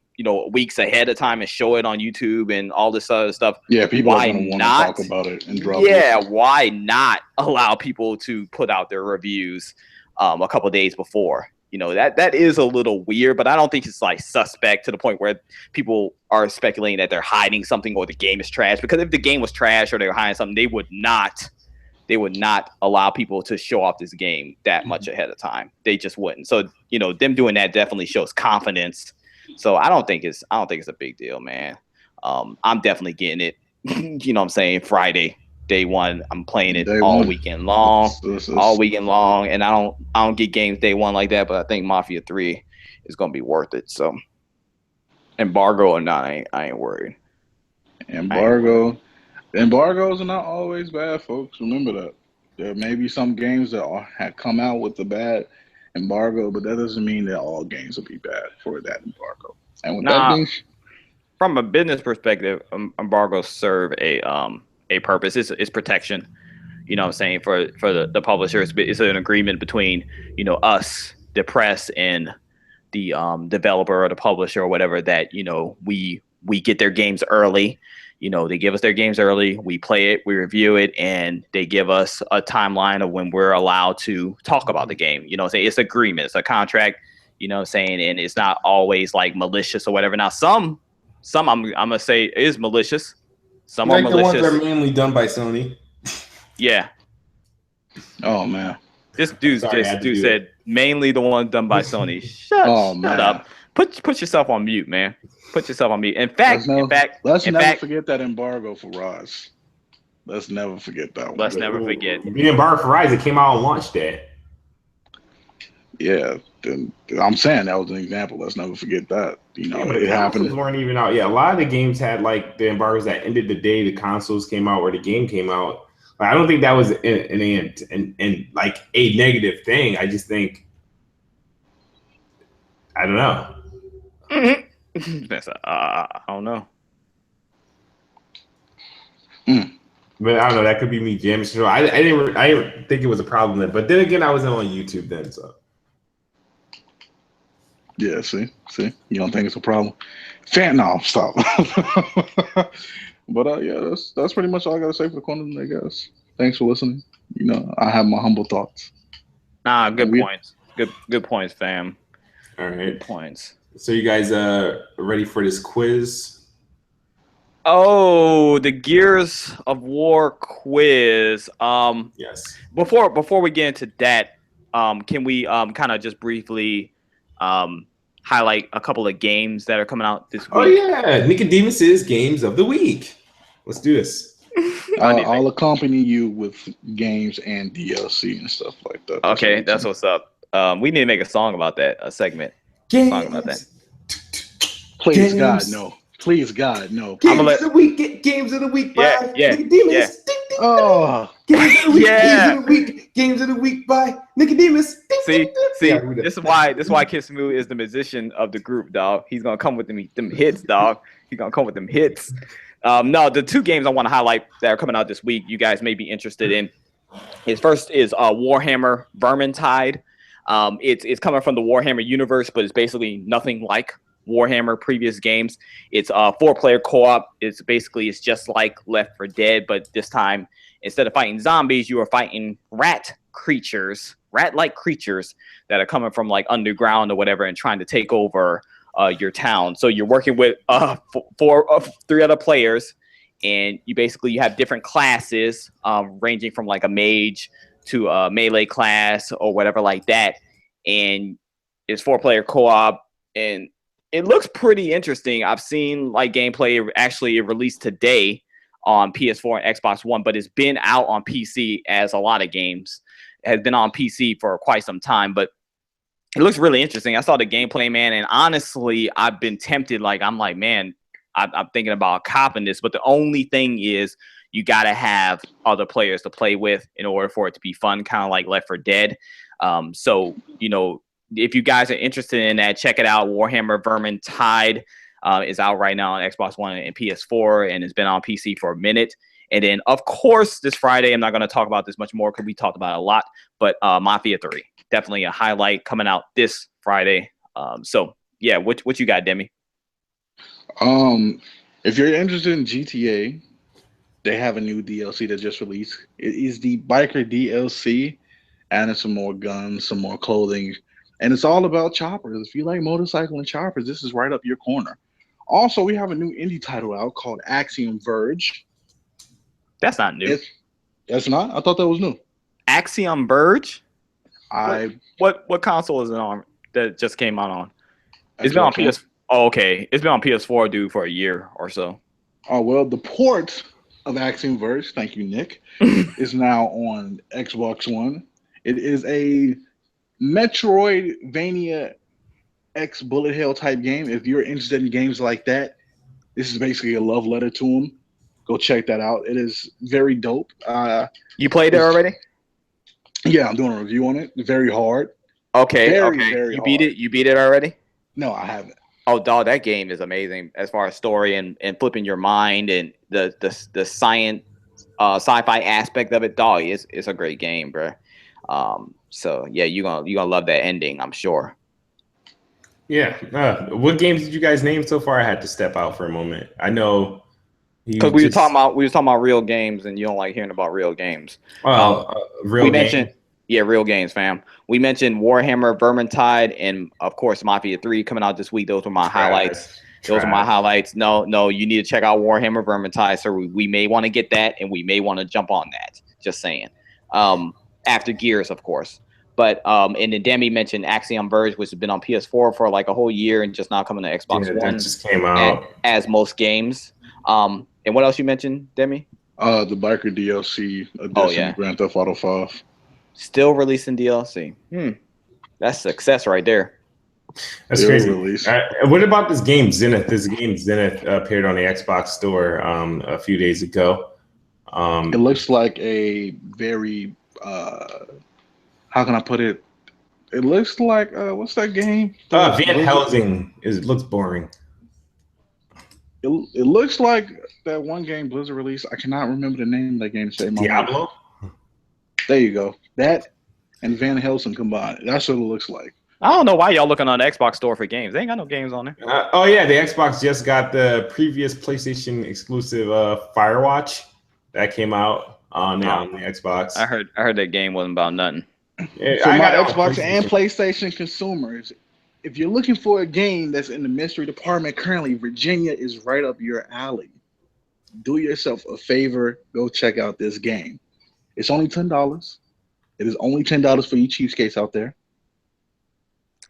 weeks ahead of time and show it on YouTube and all this other stuff. Yeah, people are going to want to talk about it and drop it. Yeah, why not allow people to put out their reviews a couple of days before? That is a little weird, but I don't think it's like suspect to the point where people are speculating that they're hiding something or the game is trash. Because if the game was trash or they were hiding something, they would not allow people to show off this game that much ahead of time. They just wouldn't. So, them doing that definitely shows confidence. So I don't think it's a big deal, man. I'm definitely getting it. You know what I'm saying? Friday, day one. I'm playing it all weekend long, and I don't get games day one like that. But I think Mafia 3 is gonna be worth it. So embargo or not, I ain't worried. Embargoes are not always bad, folks. Remember that. There may be some games that have come out with the bad embargo, but that doesn't mean that all games will be bad for that embargo. And with that being, from a business perspective, embargoes serve a purpose. It's protection. You know what I'm saying, for the publishers. It's an agreement between us, the press, and the developer or the publisher or whatever, that we get their games early. They give us their games early, we play it, we review it, and they give us a timeline of when we're allowed to talk about the game. It's agreement, it's a contract, and it's not always like malicious or whatever. Now, some I'm gonna say is malicious. Some are malicious. The ones that are mainly done by Sony. Yeah. Oh man. This dude said mainly the ones done by Sony. Shut up. Put yourself on mute, man. Put yourself on mute. In fact, let's never forget that embargo for Rise. Let's never forget that one. Let's never forget. The embargo for Rise, it came out on launch day. Yeah, I'm saying that was an example. Let's never forget that. It happened. Weren't even out. Yeah, a lot of the games had like the embargoes that ended the day the consoles came out or the game came out. I don't think that was an like a negative thing. I just think, I don't know. I don't know. But I don't know. That could be me jamming. I didn't think it was a problem then. But then again, I wasn't on YouTube then, so. Yeah, see, you don't think it's a problem? No, stop. But yeah, that's pretty much all I gotta say for the corner, I guess. Thanks for listening. You know, I have my humble thoughts. Nah, good points. Good points, fam. All right. Good points. So you guys ready for this quiz? Oh, the Gears of War quiz. Yes. Before we get into that, can we kind of just briefly highlight a couple of games that are coming out this week? Oh yeah, Nicodemus's games of the week. Let's do this. I'll accompany you with games and DLC and stuff like that. Okay, that's what's up. We need to make a song about that, a segment. Song about that. Please, God, no. Please, God, no. Games of the week. Games of the week by Nicodemus. Oh, Games of the week. Games of the week. Games of the week by Nicodemus. See, this is why Kid Smooth is the musician of the group, dog. He's gonna come with them hits, dog. He's gonna come with them hits. No, the two games I want to highlight that are coming out this week, you guys may be interested in. His first is Warhammer Vermintide. It's coming from the Warhammer universe, but it's basically nothing like Warhammer previous games. It's 4-player co-op. It's just like Left 4 Dead, but this time instead of fighting zombies, you are fighting rat-like creatures that are coming from like underground or whatever and trying to take over your town. So you're working with 3 other players, and you have different classes ranging from like a mage to a melee class or whatever like that. And it's 4-player co-op, and it looks pretty interesting. I've seen like gameplay. Actually, it released today on PS4 and Xbox One, but it's been out on PC, as a lot of games has been on PC for quite some time. But it looks really interesting. I saw the gameplay, man, and honestly, I've been tempted. Like, I'm like, man, I'm thinking about copping this. But the only thing is, you got to have other players to play with in order for it to be fun, kind of like Left 4 Dead. So, you know, if you guys are interested in that, check it out. Warhammer Vermintide is out right now on Xbox One and PS4, and it's been on PC for a minute. And then, of course, this Friday, I'm not going to talk about this much more because we talked about it a lot, but Mafia 3, definitely a highlight coming out this Friday. So, yeah, what you got, Demy? If you're interested in GTA, they have a new DLC that just released. It is the Biker DLC, adding some more guns, some more clothing, and it's all about choppers. If you like motorcycle and choppers, this is right up your corner. Also, we have a new indie title out called Axiom Verge. That's not new. That's not? I thought that was new. Axiom Verge? What console is it on that just came out on? It's been on PS. Oh, okay. It's been on PS4, dude, for a year or so. Oh, well, the port of Axiom Verge, thank you, Nick, is now on Xbox One. It is a Metroidvania X bullet hell type game. If you're interested in games like that, this is basically a love letter to them. Go check that out. It is very dope. You played it already? Yeah, I'm doing a review on it. Very hard. Okay. Very you beat it? You beat it already? No, I haven't. Oh, dog, that game is amazing as far as story and flipping your mind and the science sci-fi aspect of it. Dog, it's a great game, bro. So yeah, you're gonna love that ending, I'm sure. Yeah. What games did you guys name so far? I had to step out for a moment. I know because we were talking about real games, and you don't like hearing about real games. Real games. Yeah, real games, fam. We mentioned Warhammer Vermintide and of course Mafia 3 coming out this week. Those were my highlights. Those are my highlights. No, you need to check out Warhammer Vermintide. So we may want to get that, and we may want to jump on that. Just saying. After Gears, of course. But and then Demy mentioned Axiom Verge, which has been on PS4 for like a whole year and just now coming to Xbox One. That just came out. As most games. And what else you mentioned, Demy? The Biker DLC edition, Grand Theft Auto 5. Still releasing DLC. That's success right there. That's crazy. What about this game, Zenith? This game, Zenith, appeared on the Xbox Store a few days ago. It looks like a very, how can I put it? It looks like, what's that game? Van Helsing. Looks boring. It looks like that one game Blizzard released. I cannot remember the name of that game. Diablo? There you go. That and Van Helsing combined. That's what it looks like. I don't know why y'all looking on the Xbox store for games. They ain't got no games on there. Oh yeah, the Xbox just got the previous PlayStation exclusive Firewatch that came out on the Xbox. I heard that game wasn't about nothing. Yeah, For I my got it on Xbox and PlayStation consumers, if you're looking for a game that's in the mystery department currently, Virginia is right up your alley. Do yourself a favor, go check out this game. It's only $10. It is only $10 for you cheapskates out there.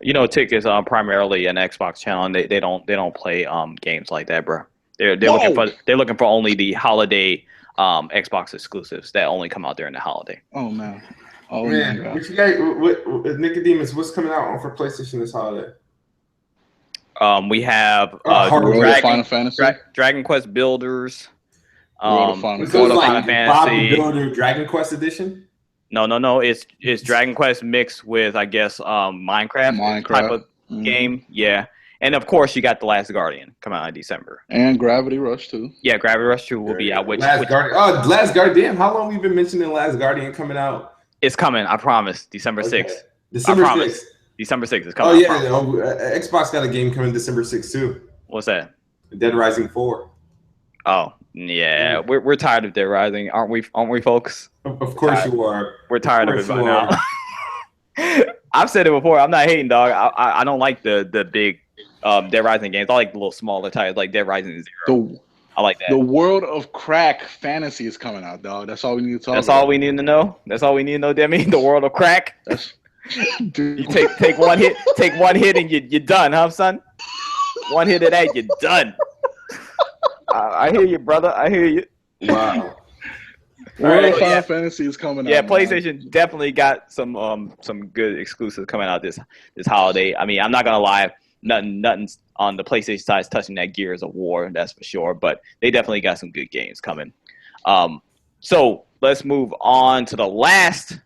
You know, TiC is primarily an Xbox channel, and they don't play games like that, bro. They're looking for only the holiday Xbox exclusives that only come out during the holiday. Oh man. What you guys, what Nicodemus, what's coming out for PlayStation this holiday? We have Final Fantasy, Dragon Quest Builders. Final Fantasy. Bobby Builder Dragon Quest Edition. No. It's Dragon Quest mixed with, I guess, Minecraft type of game. Yeah, and of course you got The Last Guardian coming out in December. And Gravity Rush 2. Yeah, Gravity Rush 2 will be out. Last Guardian. How long we been mentioning Last Guardian coming out? It's coming. I promise. December 6th. December 6th. December 6th is coming. Oh yeah, Xbox got a game coming December 6th too. What's that? Dead Rising 4. Oh. Yeah, we're tired of Dead Rising, aren't we, folks? Of course you are. We're tired of it by now. I've said it before. I'm not hating, dog. I don't like the big Dead Rising games. I like the little smaller titles, like Dead Rising 0. I like that. The World of Crack Fantasy is coming out, dog. That's all we need to talk about. That's all we need to know. That's all we need to know, Demy. The World of Crack. You take one hit, and you're done, huh, son? One hit of that, you're done. I hear you, brother. I hear you. Wow. Final Fantasy is coming out. Yeah, PlayStation definitely got some good exclusives coming out this holiday. I mean, I'm not gonna lie, nothing on the PlayStation side is touching that Gears of War, that's for sure. But they definitely got some good games coming. So let's move on to the last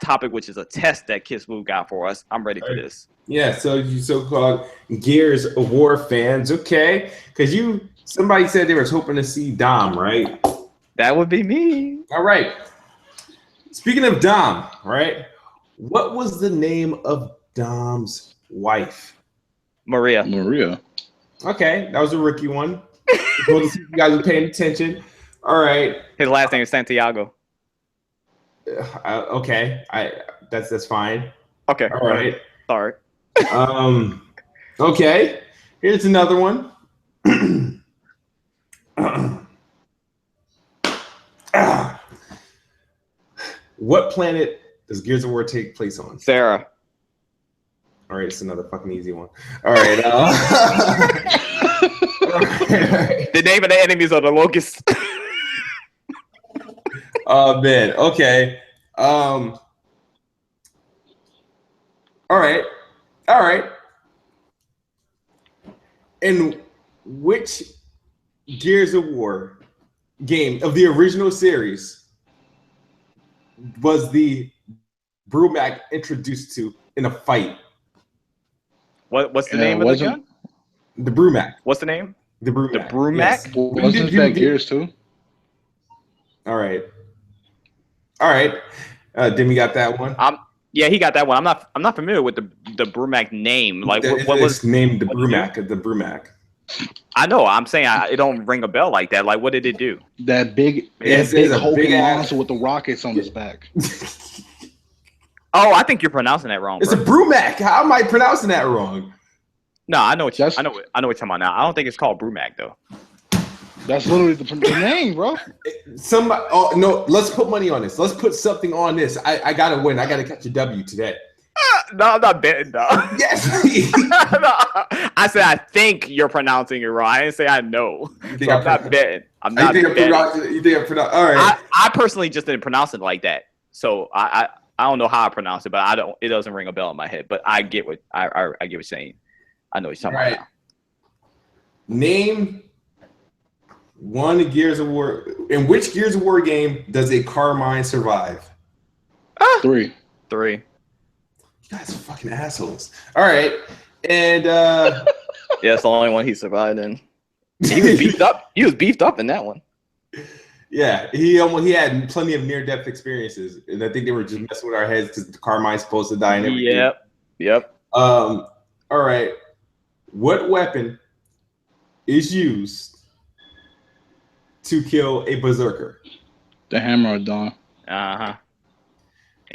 topic, which is a test that Kiss Move got for us. I'm ready for this. Yeah, so you so-called Gears of War fans, okay? Because somebody said they was hoping to see Dom, right? That would be me. All right. Speaking of Dom, right? What was the name of Dom's wife? Maria. Okay, that was a rookie one. Well, to see if you guys are paying attention. All right. His last name is Santiago. Okay, that's fine. Okay. All right. Sorry. Okay. Here's another one. What planet does Gears of War take place on? Sarah. All right, it's another fucking easy one. All right. The name of the enemies are the locusts. Oh man. Okay. All right. In which Gears of War game of the original series was the Brumac introduced to in a fight? What's the name of the gun? The Brumac. What's the name? The Brumac. The Brumac? Yes. Wasn't that Gears 2? All right. Demi got that one. Yeah, he got that one. I'm not familiar with the Brumac name. Like what was named the Brumac? The Brumac. I know. I'm saying it don't ring a bell like that. Like, what did it do? That big hulking monster with the rockets on his back. Oh, I think you're pronouncing that wrong. It's a Brumac. How am I pronouncing that wrong? No, I know what you're talking about now. I don't think it's called Brumac though. That's literally the name, bro. No, let's put money on this. Let's put something on this. I gotta win. I gotta catch a W today. No, I'm not betting, though. Yes. No, I said I think you're pronouncing it wrong. I didn't say I know. So I'm not betting. I'm not betting. You think I'm pronouncing? All right. I personally just didn't pronounce it like that. So I don't know how I pronounce it, but it doesn't ring a bell in my head. But I get what I get what you're saying. I know what you're talking about now. Name one Gears of War. In which Gears of War game does a Carmine survive? 3. You guys are fucking assholes. All right. And yeah, it's the only one he survived in. He was beefed up. He was beefed up in that one. Yeah, he had plenty of near-death experiences, and I think they were just messing with our heads because the Carmine's supposed to die and everything. Yep. All right. What weapon is used to kill a berserker? The hammer of dawn. Yep.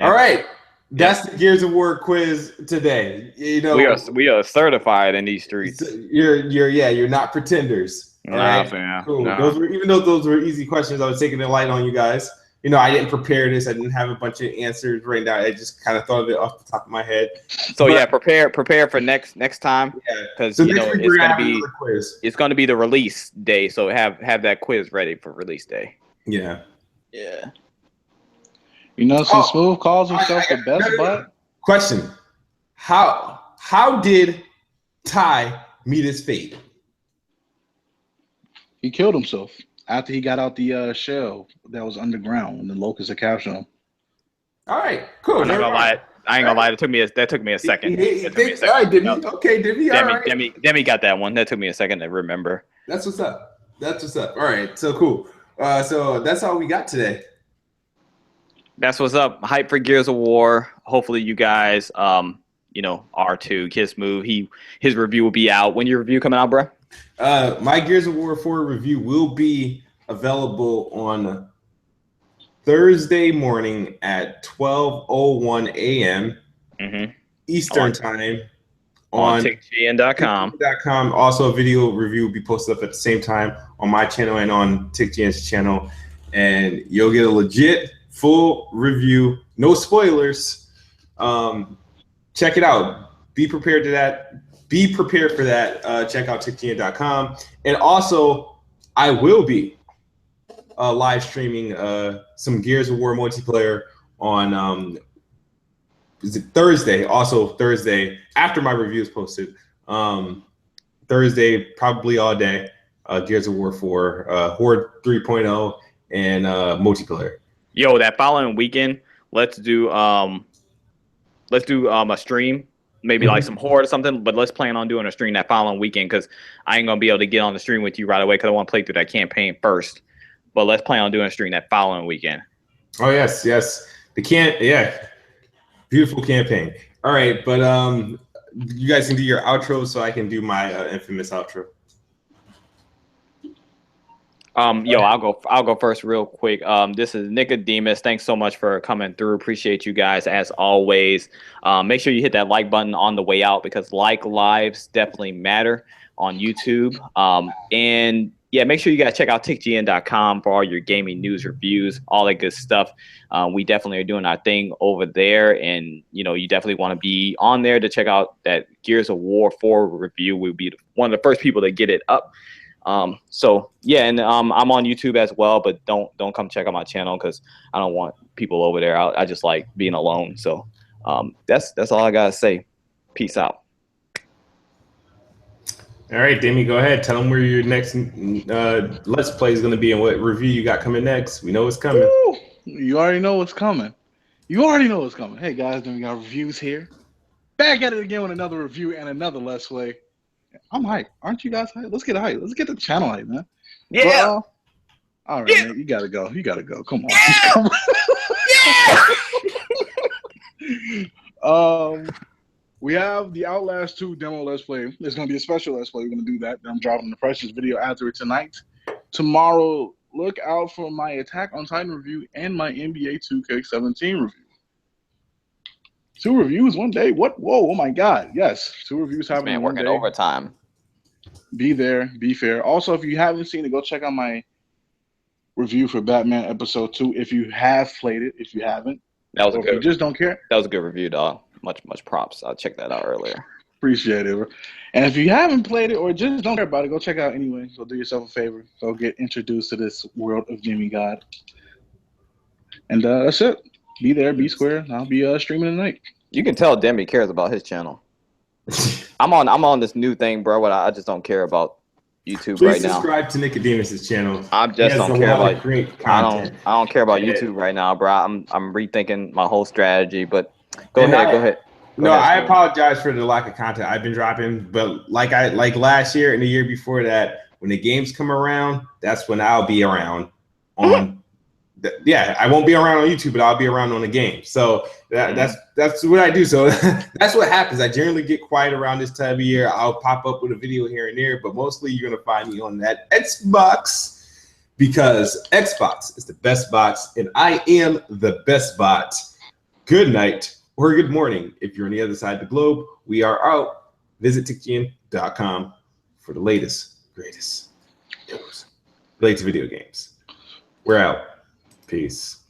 All right. That's the Gears of War quiz today. You know, we are certified in these streets. You're not pretenders. All right. Fam. Cool. Nah. Even though those were easy questions, I was taking it light on you guys. You know, I didn't prepare this. I didn't have a bunch of answers right now. I just kind of thought of it off the top of my head. So prepare for next time. Yeah. Because so it's gonna be the release day. So have that quiz ready for release day. Yeah. Yeah. You know, since Smooth calls himself the best butt. Question: How did Ty meet his fate? He killed himself after he got out the shell that was underground when the locusts had captured him. All right, cool. I ain't gonna lie. That took me a second. All right, Demy. Okay, Demy. All right. Demy got that one. That took me a second to remember. That's what's up. All right, so cool. So that's all we got today. That's what's up. Hype for Gears of War. Hopefully you guys, R2, Kiss Move. His review will be out. When your review coming out, bro? My Gears of War 4 review will be available on Thursday morning at 12:01 a.m. Eastern time on TiCGN.com. Also, a video review will be posted up at the same time on my channel and on TiCGN's channel, and you'll get a legit full review, no spoilers. Check it out. Be prepared for that. Check out TiCGN.com. And also, I will be live streaming some Gears of War multiplayer on is it Thursday? Also Thursday after my review is posted. Thursday, probably all day. Gears of War 4, Horde 3.0, and multiplayer. Yo, that following weekend, let's do a stream, maybe like some Horde or something. But let's plan on doing a stream that following weekend because I ain't gonna be able to get on the stream with you right away because I want to play through that campaign first. But let's plan on doing a stream that following weekend. Oh yes. Beautiful campaign. All right, but you guys can do your outro so I can do my infamous outro. I'll go first real quick. This is Nicodemus. Thanks so much for coming through. Appreciate you guys as always. Make sure you hit that like button on the way out because lives definitely matter on YouTube. And yeah, make sure you guys check out TiCGN.com for all your gaming news, reviews, all that good stuff. We definitely are doing our thing over there, and you definitely want to be on there to check out that Gears of War 4 review. We'll be one of the first people to get it up. So yeah, and I'm on YouTube as well, but don't come check out my channel because I don't want people over there. I just like being alone. So that's all I gotta say. Peace out. All right, Demy, go ahead. Tell them where your next Let's Play is going to be and what review you got coming next. We know it's coming. Woo! You already know what's coming. Hey, guys, then we got reviews here. Back at it again with another review and another Let's Play. I'm hyped. Aren't you guys hyped? Let's get hyped. Let's get the channel hyped, man. Yeah. All right, man. You got to go. Come on. Yeah! We have the Outlast 2 demo Let's Play. There's going to be a special Let's Play. We're going to do that. I'm dropping the Precious video after it tonight. Tomorrow, look out for my Attack on Titan review and my NBA 2K17 review. 2 reviews one day? What? Whoa, oh my God. Yes, 2 reviews happening Man, one working day. overtime. Be there, be fair. Also, if you haven't seen it, go check out my review for Batman Episode 2 if you have played it. If you haven't. That was a good. You just don't care. That was a good review, dog. Much props. I checked that out earlier. Appreciate it, bro. And if you haven't played it or just don't care about it, go check it out anyway. So do yourself a favor. Go get introduced to this world of Jimmy God. And that's it. Be there, be square. I'll be streaming tonight. You can tell Demy cares about his channel. I'm on this new thing, bro. But I just don't care about YouTube right now. Please subscribe to Nicodemus's channel. I just don't care about great content. I don't care about YouTube right now, bro. I'm rethinking my whole strategy, but Go ahead. I apologize for the lack of content I've been dropping, but like last year and the year before that, when the games come around, that's when I'll be around on yeah, I won't be around on YouTube, but I'll be around on the game. So that's what I do. So that's what happens. I generally get quiet around this time of year. I'll pop up with a video here and there, but mostly you're gonna find me on that Xbox because Xbox is the best box, and I am the best bot. Good night or good morning if you're on the other side of the globe. We are out. Visit TiCGen.com for the latest, greatest news related to video games. We're out. Peace.